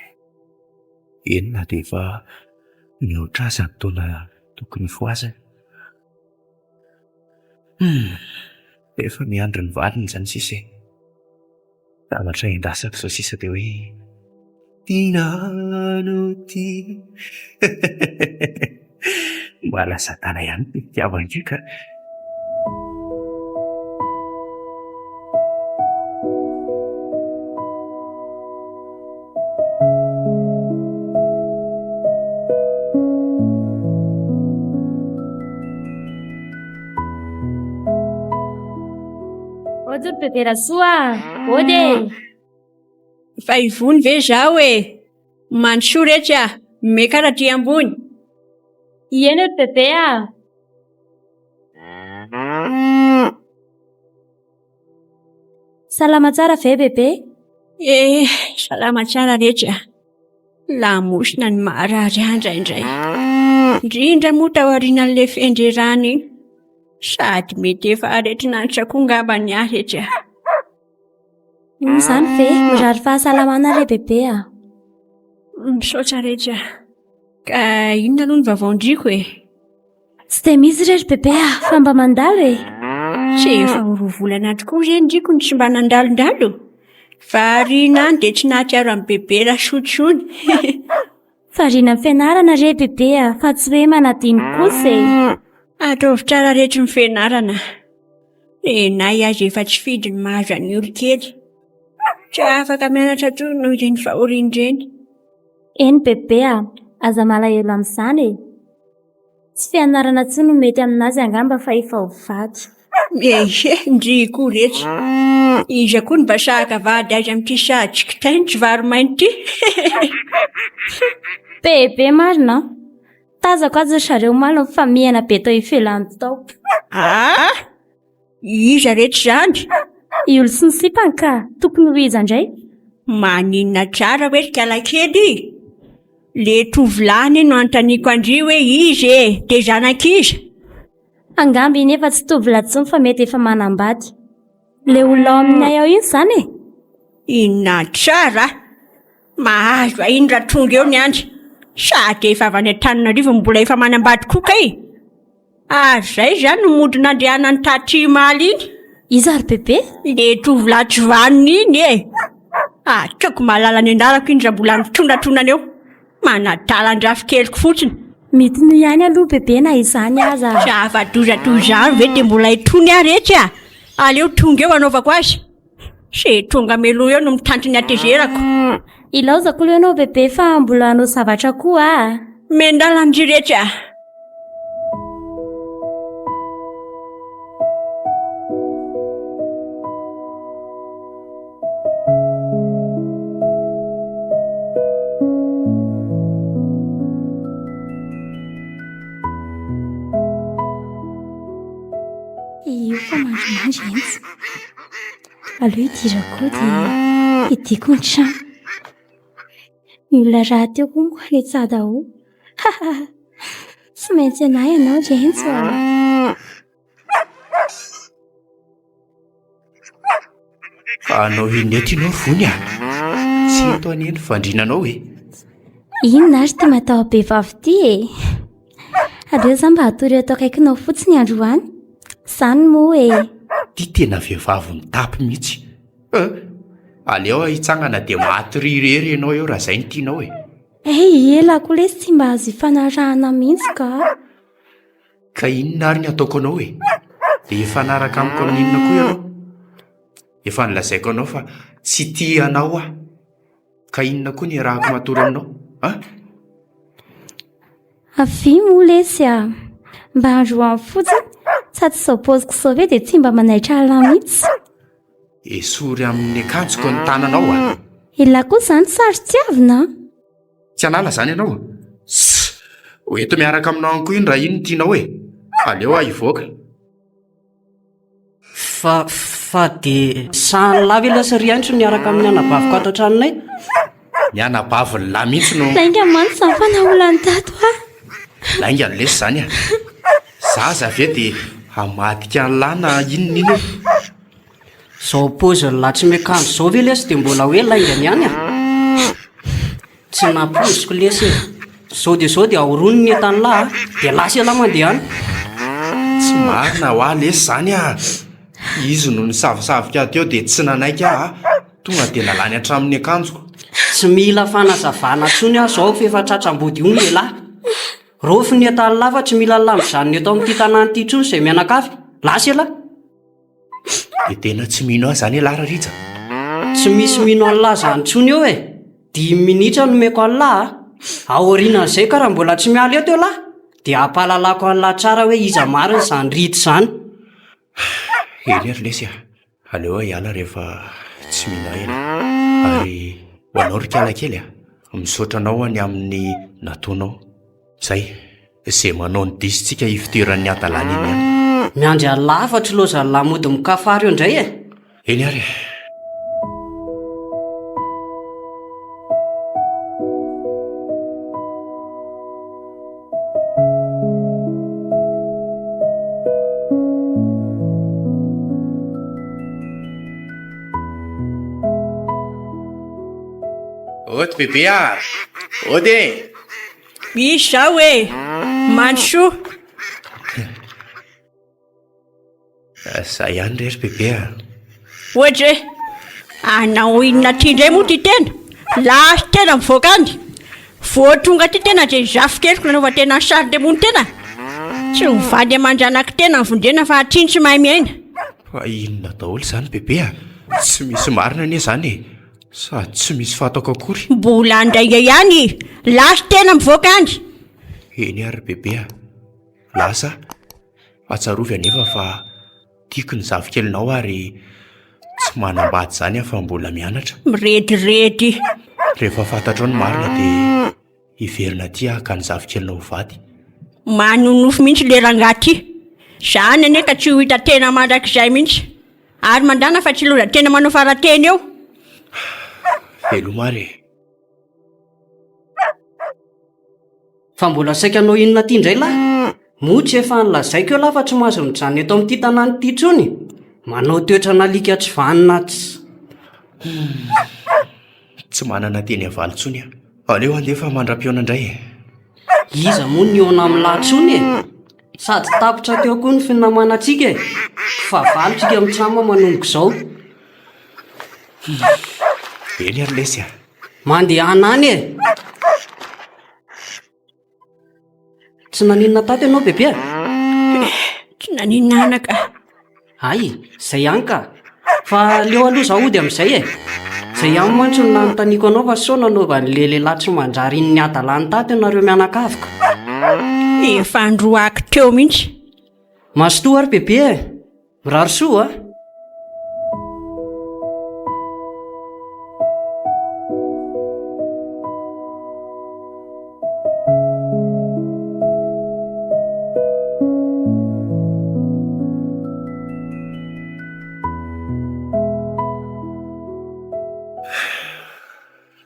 Enona dia efa mihoatra azy ny taona tokony voazany. Efa miandry ny valiny izany sisa. Zavatra endrasako izao sisa dia hoe tianao ty. Mbola satana ihany ny fitiavako io ka. Ojo bebe Rasoa, ode. Fa ivony ve zaho e? Mandsoa rehetra mekaratry ambony. Iena bebe a? Salama tsara ve bebe? Salama tsara rehetra. Lamosina ny marary indraindray. Indrindra moa tao aorian'ilay fendrerana iny. Sady mety efa aretinanitra koa ngamba ny ahy rehetra. Izany ve mirary fahasalamana re bebe a? Misaotra rehetra. Ka inona aloha ny vavaondriko e? Tsy dia misy rery bebe a, fa mba mandalo e. Tsy efa horovolana tokoa ireny ndriko ny tsy mba nandalondalo. Variana any dia tsy nahatsiaro amin'ny bebe Rasoa. Variana amin'ny fianarana re bebe a, fa tsy hoe manadiny kosa e. Ataovy tsara rehetra ny fianarana. Renay azy efa tsy fidy ny mahazo any olon-kely. Tsy afaka mianatra toy noho ireny fahoriana ireny. Eny bebe a, aza malahelo amin'izany e. Tsy fianarana tsy no mety aminazy angamba fa efa ho vady. Ndriko rehetra. Iza koa ny mba sahaka vady azy amin'ity sahadrikitainy tsy vary mainty ity. Bebe marina. Tazako azy zareo malo fa mihana be tao ivelany tao. Iza rehetra izany? Iolo sy ny sipany ka, tokony ho iza indray? Maninona tsara hoe kalakely. Le tovolahy no antaniko andry hoe izy e, dia zanak'iza. Angamba iny efa tsy tovolahy intsony fa mety efa manambady. Le olona ao aminay ao iny izany e. Inona tsara? Mahazo ahiny raha tonga eo ny andro. Sady efa avy any Antananarivo mbola efa manambady koa kay. Zay izany no mody nandehana ny Tatrimaly iny. Iza ry bebe? Le tovolahy tsy vaniny iny e. Ataoko malala ny andarako iny raha mbola mitondratondana eo. Manadalan-drafy keliko fotsiny. Mety no ihany aloha bebe na izany aza. Zava-dozatozany ve dia mbola hitony ahy rehetra. Aleo tonga eo anaovako azy. Se tonga meloa eo no mitantry ny atezerako. Ilaozako ilo ianao bebe fa mbola hanao zavatra koa. Mendala amindry rehetra. Io fa mandrimandry entsy. Aleo hidirako dia hidiko ny trano. Ny olona raha teo koa ny koletsada ho. Tsy maintsy anay ianao Rentsy. Anao inety ianao vony a? Tsy eto aneny fandrinanao e? Inona ary ty matao behivavy ty e? Aleo zany mba hatory eto akaikinao fotsiny androany. Zany moa e. Ty tena vehivavy mitapy mihitsy. Aleo hitsangana dia maty rirery ianao eo raha izay ny tianao e. Elako lesy tsy mba azo ifanarahana mihitsy ka. Ka inona ary ny ataoko anao e? Dia efa naraka amiko amin'inona koa ianao? Efa nilazaiko anao fa tsy tia anao aho. Ka inona koa ny arahako matory aminao? Avy moa lesy a. Mba androany fotsiny. Sady sao poziko sao ve dia tsy mba manaitra ala mihitsy. Esory amin'ny akanjoko ny tananao a. Ila koa izany sary tiavina. Tsy anala izany ianao. Ho eto miaraka aminao koa iny raha iny no tianao e. Aleo aho hivoaka. Fa dia sahany lava ilasa ry antso niaraka amin'ny anabaviko ato an-tranonay. Ny anabaviny lahy mihitsy no Lainga mantsy izany fa naolany tato a. lainga ny lesy zany a. Zaza ve dia hamadika ny lahy na inona. Izao paoziny lahy tsy miakanjo izao ve lesy dia mbola hoe laingany ihany a? Tsy nampoziko lesy e. Sao dia ahoroniny ny entany lahy dia lasa ela mandeha any. Tsy marina ho ahy lesy zany a. Izy no nisavosavoka teo dia tsy nanaiky ahy tonga dia nalany hatramin'ny akanjoko. Tsy mila fanazavana tsony aho izao fa efa tratram-body io ny lehilahy. Rofy ny entany lahy fa tsy mila lamozanony eto amin'ity tanàna ity tsony izay mianakavy. Lasa ela. Dia tena tsy mino ahy zany lahy Rarija. Tsy misy mino an'lahy zany tsony eo e. 10 minitra no meko an'lahy. Aorianan'izay ka raha mbola tsy miala eto eo lahy dia hampahalalako an'lahy tsara hoe iza marina izany rito izany. Eny ary lesy a. Aleo hiala rehefa tsy mino ela. Ary ho anao rikala kely a. Misaotra anao any amin'ny nataonao. Zay, izay manao ny disintsika ifitoeran'ny adalany iny ihany. Miandry an'lahy fa tsy lozan'ny lahy mody mikafary eo indray e. Eny ary. Oto bebe a. Ody e. Misy zao e. Mandrosoa. Zay ihany rery bebe a. Ohatra hoe anao inona ty indray moa ty tena. Lasy tena mivoaka any. Vao tonga ty tena dia zafikeloko nanaova tena ny sary demono tena. Tsy mivaly aman-dranaky tena ny vondrena fa atriny tsy mahay miaina. Fa inona daholo zany bebe a. Tsy misy marina anie zany e. Sady tsy misy fatako akory. Mbola andray ihany. Lasy tena mivoaka any. Eny ary bebe a. Lasa atsarovy anefa fa tiako ny zavikelinao ary tsy manambady zany aho fa mbola mianatra. Mirediredy. Rehefa fantatrao ny marina dia hiverina aty aho ka ny zavikelinao vady. Manonofo mihitsy le rangahy ty. Zany ane ka tsy ho hita tena mandrakizay mihitsy. Ary mandana fa tsy loza tena manao farateny eo. Velomary. Fa mbola saika anao inona ty indray lahy? Motsy efa nilazaiko eo lahy fa tsy mahazo mijanona eto amin'ity tanàna ity tsony. Manao toetra nalika tsy vanina Tsy manana teny avaly tsony aho. Aleo andefa mandram-piona indray e. Iza moa ny ona amin'ny lahy tsony e. Sady tapitra teo koa ny finamana antsika e. Fa valontsika mitsama manomboka izao. Eny ary lesy a. Mandeha anany e. Tsy naninona tato ianao bebe? Tsy naninona anaka. Ay, izay ihany ka. Fa leo aloha zaho ody amin'izay e. Izay ihany mantsy no nanontaniako anao fa sao nanaova an'ilay lehilahy tsy manjary iny ny adalany tato ianareo mianakaviko. Efa androako teo mihitsy. Masotoa ary bebe e. Mirary soa a.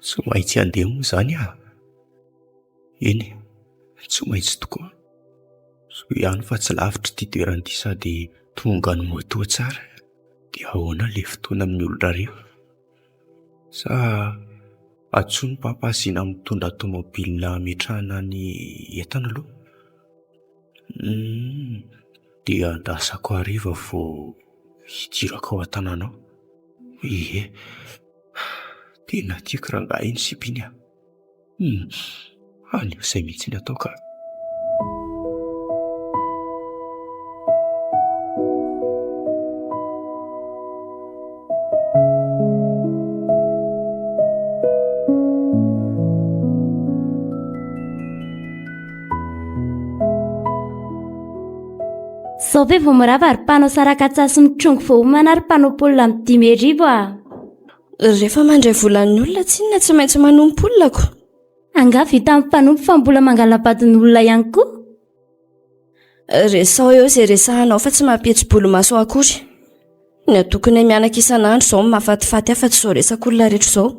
Tsy maintsy handeha moa zany aho. Eny, tsy maintsy tokoa. So ihany fa tsy lavitra ity toerana ity sady tonga ny moto tsara. Dia ahoana ilay fotoana amin'ny olona reo? Sa atsoiny pampasiana mitondra tômôbilina metrahana ny entana aloha? Dia andasako hariva vao hidirako ao an-tanànao. Ie. Tena tiako rangahy iny sipiny aho. Anio izay mihitsy ny atao ka. Sao ve vao mirava ary mpanao saraka-tsasy mitrongo vao homana ary mpanao polina amin'ny 10,000 a. Rehefa mandray volan'ny olona tsinona tsy maintsy manompo olonako. Anga vita amin'ny mpanompo fa mbola mangalabadin'ny olona ihany koa. Resao eo izay resahanao fa tsy mampihetsy bolo maso akory. ny atokony mianaka isan'andro izao mahafatifaty afa-tsy izao resak'olona rehetra izao.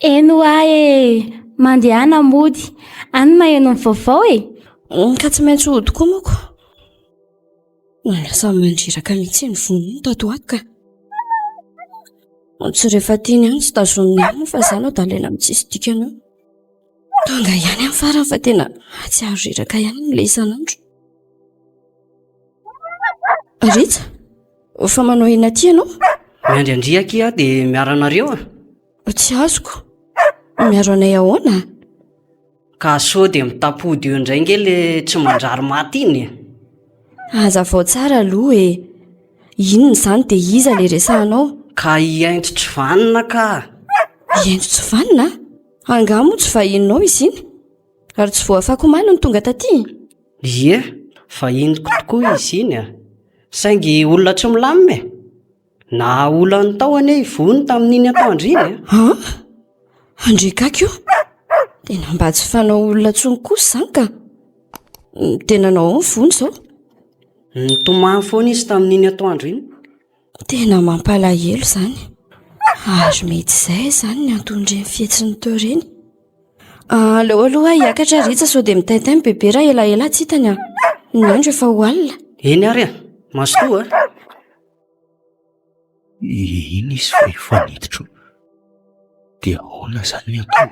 Eno ahy mandehana mody any maheno ny vaovao ka tsy maintsy hody koa moako. Lasa mandriraka mihitsy ny voniny tato ato ka. Tsy rehefa tiany ihany tsy tazominy ihany fa izany da alaina amin'tsisy dikany eo. Tonga ihany amin'ny farany fa tena tsy azo riraka ihany amin'ilay isan'andro. Rita, fa manao ina aty ianao? Miandriandriaka iah dia miaro anareo Tsy azoko. Miaro anay ahoana? ka sao dia mitapody eo indray ngely tsy mandrary maty iny. Azavao tsara aloha inona izany dia iza ilay resahanao? Ka iaintso tsy vanina ka. Ientso tsy vanina? Angamo tsy vahininao izy iny? Ary tsy voafako omaly ny tonga taty? Ie, vahiniko tokoa izy iny saingy olona tsy milamina na olany taoany ivony tamin'iny atoandro iny Andrekaka io? Tena mba tsy fanao olona tsony kosa izany ka. Tena nao ny vony izao? Nitomany foana izy tamin'iny atoandro iny. Tena mampalahelo izany. Azo mety izay izany ny antondreny fihetsiny teo ireny. Aleo aloha hiakatra Rita sao dia mitaintain ny bebe raha elaela tsy hitany ny andro efa ho alina. Eny ary masotoa. Iny izy fa efa niditro. Dia ahoana izany ny atao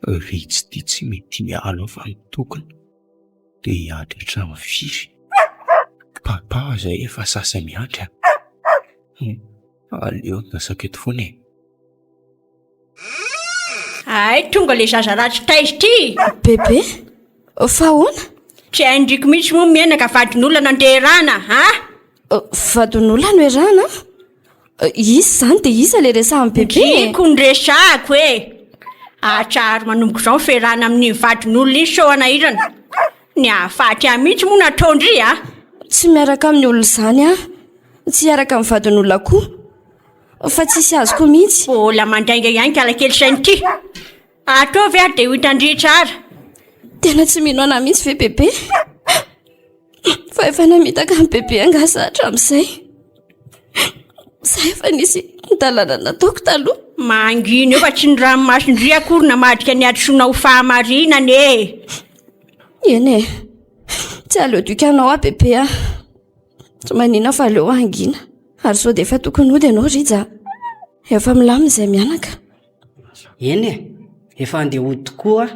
Ritsy ity tsy mety mialo fa ny tokony dia hiandry hatramin'ny firy. Papa izay efa sasa miandry aleo nasaka eto foana Ay, tonga le zaza ratsy taizy ity. Bebe, fa ahoana? Tsy haindriko mihitsy moa menaka vadin'olona nandeharana Vadin'olona no erana? Izy izany dia iza ilay resahan'ny bebe? Kiko ny resahako atsary manomboka izao ny fiarahana amin'ny vadin'olona iny sao anahirana. Ny ahafaty ahy mihitsy moa nataondry Tsy miaraka amin'ny olona izany tsy hiaraka amin'ny vadin'olona koa. Fa tsisy azoko mihitsy. Mbola mandainga ihany kalakely sainy ity. Ataovy ary dia ho hitandry tsara. Tena tsy mino ana mihitsy ve bebe? Fa efa namitaka ny bebe angasa hatramin'izay. Izay efa nisy dalana nataoko taloha. Mangina eo fa tsy ny ranomasondry akory namadika ny adisoana ho fahamarinana Eny tsy aleo dikanao bebe Tsy manina fa aleo angina. Ary sao dia efa tokony hody ianao Rija. Efa milamina izay mianaka. Eny efa andeha hody tokoa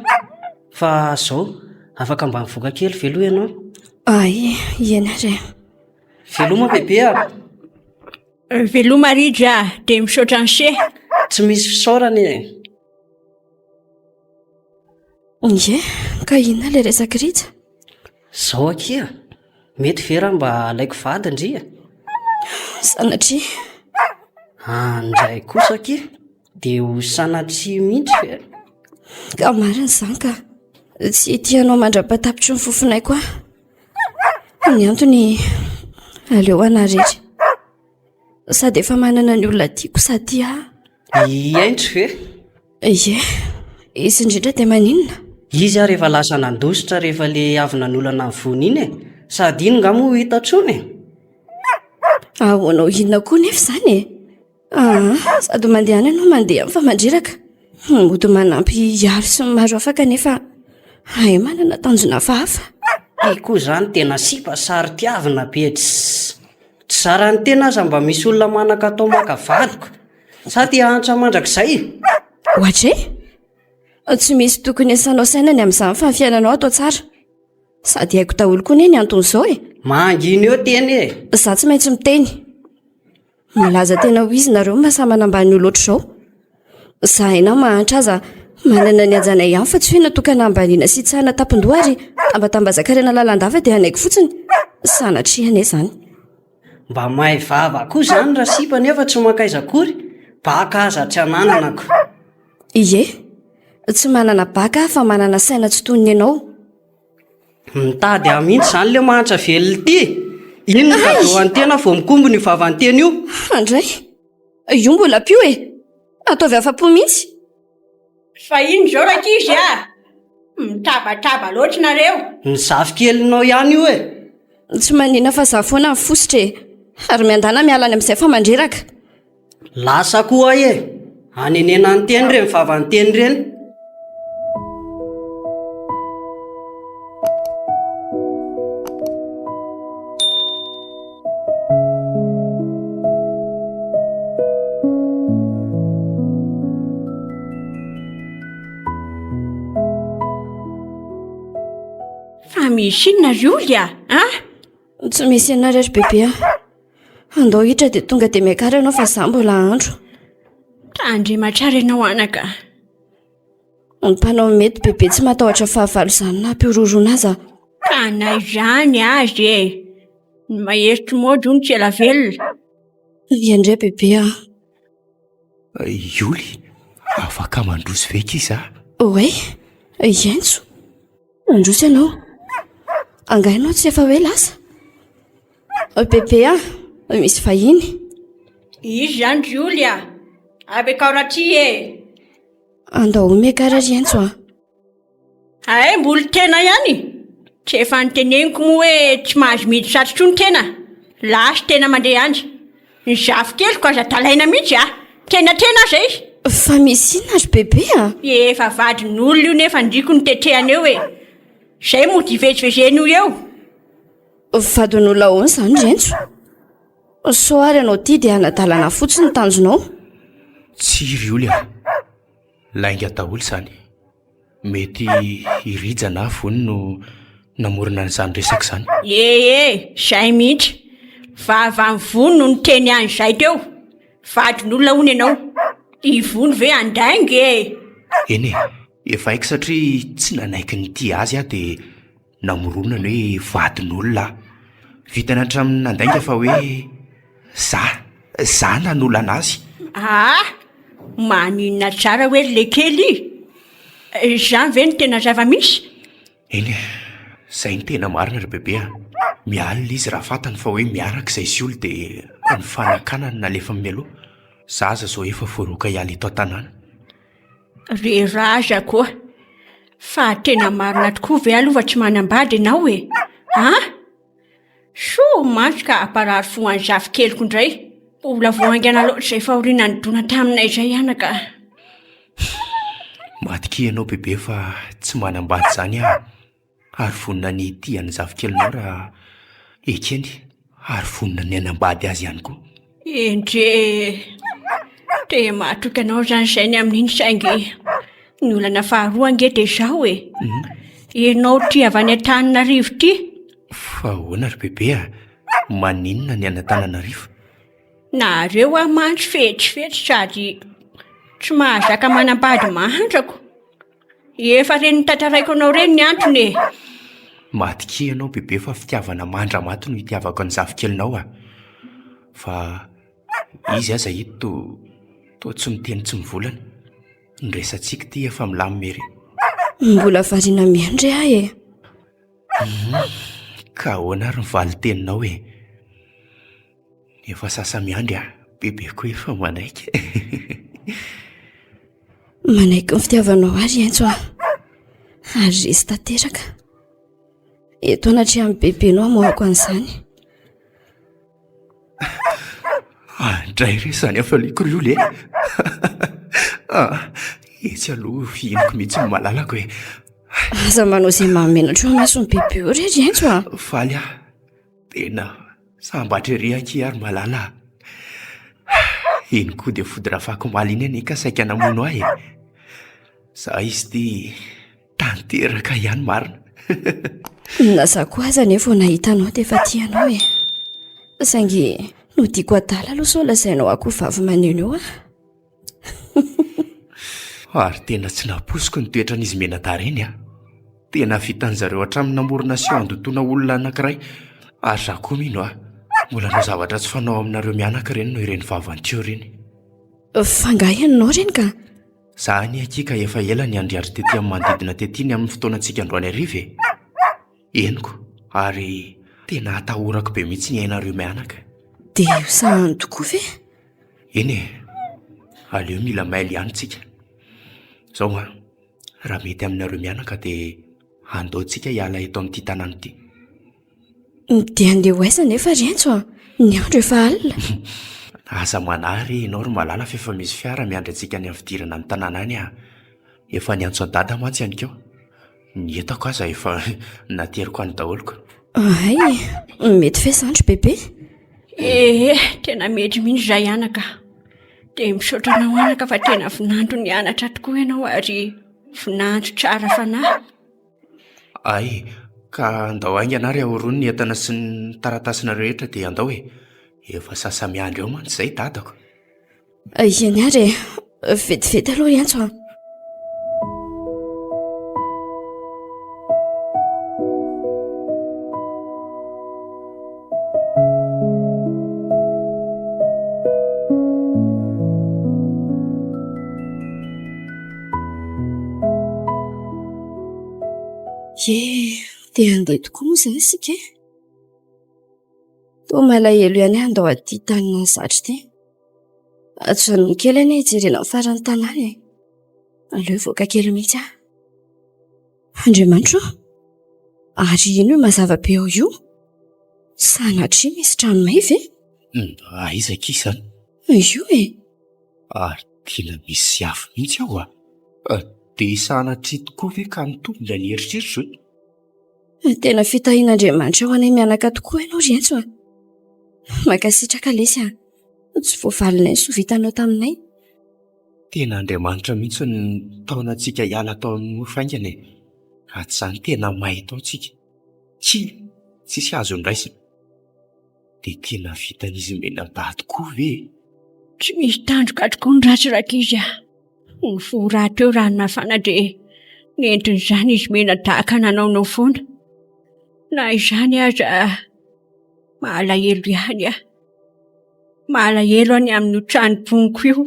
fa izao afaka mba mivoaka kely veloha ianao. Eny ary. Veloma bebe Veloma Rija dia misaotra ny se. Tsy misy fisaorany Ka inona ilay resaka Rija? Zao akia mety vera mba alaiko vady ndria. Sanatria? Andray kosa akia dia ho sanatria mihitsy Ka marina izany ka tsy tianao mandra-patapitry ny fofonay koa. Ny antony aleo anarery. Sady efa manana ny olona tiako sady iaintso ve? Izy indrindra dia maninona? Izy rehefa lasa nandositra rehefa le avy nanolana ny vony iny sady iny nga moa hita trony Ahoanao inona koa nefa izany sady mandeha any ianao mandeha fa mandriraka. Mody manampy hiaro sy ny maro afaka nefa manana tanjona hafahafa. Koa izany tena sipa sary tiavina be tsy tsara ny tena aza mba misy olona manaka atao maka vadiko sady hantra mandrakizay. Ohatra tsy misy tokony asanao sainany amin'izany fa ny fiainanao atao tsara. Sady haiko daholo koa ny anton'izao mangina eo teny Za tsy maintsy miteny. Malaza tena ho izy nareo mahasamana ambany olo oatra izao. Za hainao mahantra aza manana ny ajanay ihany fa tsy hoe natokana ambaniana sy tsahana tampon-doha ary ambatambazaka-rena lalandava dia hanaiko fotsiny. Sanatriana izany. Mba mahay vava koa izany raha sipa nefa tsy makaiza akory. Baka aza tsy anananako. Tsy manana baka fa manana saina tsy tonony ianao. Mitady amin'iny izany le mahantra velona ity. Inona ka doan'ny tena vao mikombo ny vavan'ny teny io. Andray, io mbola pio ataovy afa-po mihitsy. Fa iny izao rakizy mitabataba loatra nareo. Ny zafikelinao ihany io Tsy manina fa za foana ny fositra Ary miandana miala any amin'izay fa mandreraka. Lasa koa e, anenena ny teny reny vavany teny reny. Fa misy inona ry olya? Tsy misy ianary ary bebe. Andao hitra dia tonga dia miakara ianao fa izaho mbola andro. Tandrematsara ianao anaka. Ny mpanao mety bebe tsy matahotra fahavalo izany na hampiororona aza. Ka na izany azy e. Ny maheritry mody hono tsy ela velona. Indray bebe Ioly, afaka mandroso veka iza? Oe, Ientso. Mandroso ianao. Angainao tsy efa hoe lasa. Bebe misy vahiny. Izy zany ry olya. Abekaoratry e. Andao miakara ry Ientso Ay, mbola tena ihany. Tsy efa niteneniko moa hoe tsy mahazo miditra satrotro ny tena. Lasy tena mandeha anjy. Ny zafy keliko aza talaina mihitsy Tena zay. Fa misy inona ry bebe Efa vadin'olona io nefa ndriko ny tetrehany eo e. Zay moa divezivezeny eo. Vadin'olona ahoana izany ry Ientso? Soary ianao ty dia anadalana fotsiny ny tanjonao. Tsy ry olya, lainga daholo izany. Mety irija na vony no namorona n'izany resaka izany. Zay mihitsy. Vavany vony no niteny an'izay teo. Vadin'olona hono ianao. I vony ve andaingy Eny efa haiko satria tsy nanaiky ny tia azy dia namorona ny hoe vadin'olona. Vitana hatramin'ny nandainga fa hoe za nanolana anazy. Maninona tsara hoe le kely. Zany ve ny tena zava-misy? Eny, izay ny tena marina ry bebe Mialina izy raha fantany fa hoe miaraka izay sy olo dia ny fanankanany nalefa mialoha. Zaza zao efa voaroka hiala eto an-tanàna. Reraza koa. Fa tena marina tokoa ve aloha tsy manambady ianao e? So mantsy ka aparary fo any zafy keliko indray. Mbola voaingana loatra izay fahoriana nidona taminay izay anaka. Matiky ianao bebe fa tsy manambady izany ary vonina ny tiany zafik'elinao raha ekeny ary vonina ny anambady azy ihany koa. Te mahatoka anao zany izay ny amin'iny saingy ny olana faharoa ange dia izao e. Ianao ty avy any Antananarivo ty. Fa ahoana ry bebe maninona ny any Antananarivo? Nareo mandry fetsifetsy sady tsy mahazaka manambady mahandrako. Efa reny tantaraiko anao reny ny antony e. Matiky ianao bebe fa fitiavana mandra maty no hitiavako ny zafik'elinao fa izy aza hito toa tsy miteny tsy mivolana. Ny resantsika ty efa milamina ery. Mbola variana miandry e. Ka ahoana ary ny vali teninao e? Efa sasa miandry bebe koa efa manaiky. Manaiky ny fitiavanao ary Ientso ary resy tanteraka. Eto anatria amin'ny bebenao amoako an'izany. Andray resany afaliko ry olo etsy aloha inoko mihitsy ny malalako e. Aza manao izay mahamenatra eo maso ny bebe eo ry Ientso Faly tena sambatra ery aky ary malala. Eny koa dia fody rafako malina eny ka saika namono ahy za izy ty tanteraka ihany marina. Naza koa aza nefa nahita anao dia efa tianao e. Saingy nodiko adala aloha sao lazainao akoho vavy maneno eo Ary tena tsy naposiko ny toetran'izy Menatareny Tena vitan zareo hatramin'ny namorona sy andotona olona anankiray ary za koa mino mbola no zavatra tsy fanao aminareo mianaka ireny no ireny vavantio ireny. Fangahinanao reny ka? Za ny akika efa ela ny andriary tetỳ amin'ny manodidina tetỳ ny amin'ny fotoanantsika androany ariva Eniko ary tena atahorako be mihitsy ny ainareo mianaka. Dia io sahany tokoa ve? Eny aleo mila maily ihany tsika. Zao raha mety aminareo mianaka dia andaontsika hiala eto amin'ity tanàna ity. Dia andeha ho aiza nefa rentso a ny andro efa alina. Aza manary ianao ro malala fa efa misy fiara miandry antsika any amin'ny fidirana ny tanàna any a. Efa niantso an-dada mantsy ihany keo. Ny entako aza efa nateriko any daholiko. Ay, mety feazandro bebe. Tena mety mihitsy izay anaka. Dia misaotra anao anaka fa tena vinandro nianatra tokoa ianao ary vinandro tsara fanahy. Ay, ka andao aingana ary ahorony ny entana sy ny taratasina rehetra dia andao e. Efa sasamiandry eo mantsy izay dadako. Iany ary vetivety aloha rentso a. Dia andeha tokoa moa izany isika e. Toa malahelo ihany andao aty tanina zatra ity. Atson'ny kely any hijerena amin'ny farany tanàna e. Aleo voaka kely mihitsy aho. Andriamanitra, ary ino io mazava be ao io? Sanatria misy trano may ve? Aiza izany? Io e. Ary tena misy afo mihitsy aho a. Dia sanatria tokoa ve ka nitondra ny eritreritro e? Tena fitahian'Andriamanitra ho anay mianaka tokoa ianao rentso a. Mankasitraka lesy a. Tsy voavalinay sy ho vitanao taminay. Tena Andriamanitra mihitsy ny taona antsika hiala tao amin'ny faingana e. Raha tsy izany tena mahay tao tsika. Tsisy azo ndraisina. Dia tena vitan'izy mena-ba tokoa ve? Tsy misy tandroka tokoa ny ratsirakizy a. Ny fora teo rano mafana dia nentin'izany izy mena-dahaka nanaonao foana. Na izany aza malahelo ihany a. Malahelo any amin'ny trano-poniko io.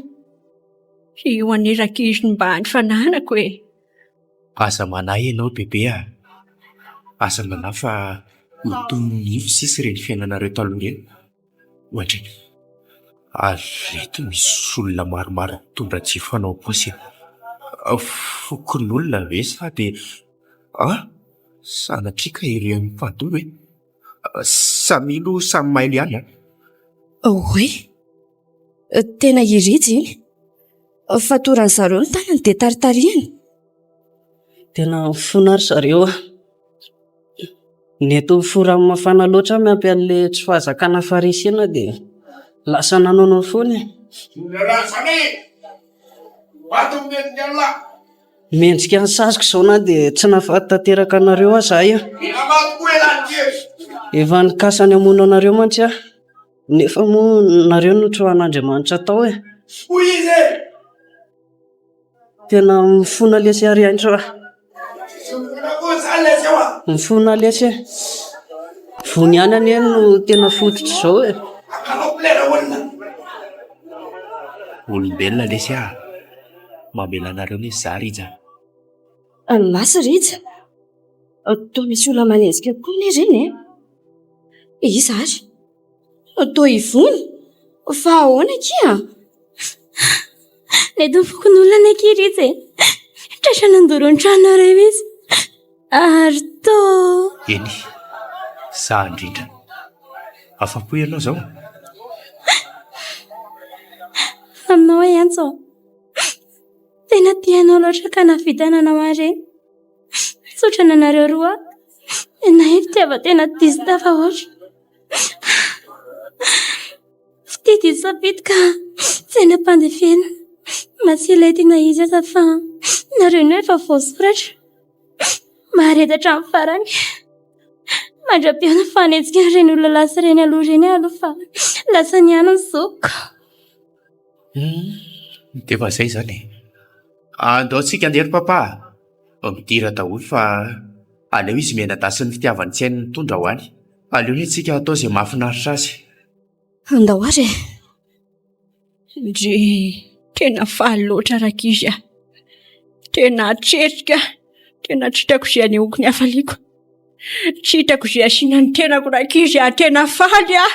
Sy io anerakizy ny mba ny fananako e. Aza manahy ianao bebe a. Aza manahy fa mitombo sisy ireny fiainanareo taloha ireny. Ohatra, reto misy olona maromaro mitondra jiro fanao paosy. Fokon'olona ve sa dia sanatria ka ireo mifadoa e? Samy ilo samy mailo ihany a. Oe, tena iritsy iny. Fatoran'ny zareo ny tanany dia taritarihany. Tena fona ry zareo a. Neto fora mafana loatra miampy an'ilay tsy fahazakana farisena dia lasa nanonao foana e. Mendrika ny saziko izao na dia tsy nahafatanteraka anareo aza aho. Efa nikasany hamono anareo mantsy aho. Nefa moa nareo no trohan'Andriamanitra tao e. Tena mifona lesy ary aintso aho. Mifona lesy e. Vony ihany anie no tena fototra izao e. Olombelona lesy aho. Mamela anareo ny zary ija. Masy rija. Toa misy olona manenjika koa ny ireny e. Iza ary? Toa ivony? Fa ahoana kia? Neto fokon'olona ny akiritsy e. Tratra nandoro ny tranonareo izy. Ary toa... Eny, za indrindra. Afa-po ianao izao. Aminao ihany tena tianao loatra ka nahavitana anao mareny. Tsotra nanareo roa. Na fitiava tena diso tafahoatra. Fitidy safidy ka tsy nam-pandefena. Masila tena izy aza fa nareo ny efa voasoratra. Maharetatra amin'ny farany. Mandra-piona fanenjika ireny olona lasa ireny aloha ireny aloha fa lasa niano ny zoko. Dia fa izay izany e. Andao tsika andery papa. Midira daholo fa aleo izy mianadasy ny fitiavany tsy hainy mitondra ho any. Aleo ny tsika atao izay mahafinaritra azy. Andao ary e. Ndry tena faly loatra rakizy a. Tena tserika. Tena tsy hitako izay anehoako ny hafaliako. Tsy hitako izay asiana ny tenako rakizy a. Tena faly a.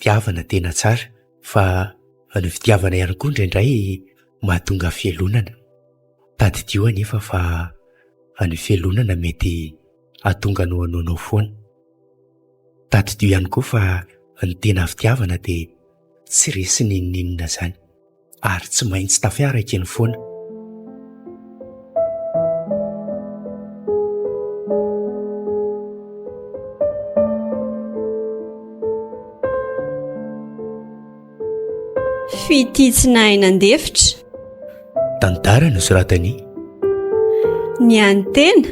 fitiavana tena tsara fa ny fitiavana ihany koa indraindray mahatonga fialonana. Tadidio anefa fa ny fialonana mety hahatonga anao anaonao foana. Tadidio ihany koa fa ny tena fitiavana dia tsy resy ninninina zany ary tsy maintsy tafiaraka eny foana. Fititsina ainandefitra. Tantara no soratany. Ny antena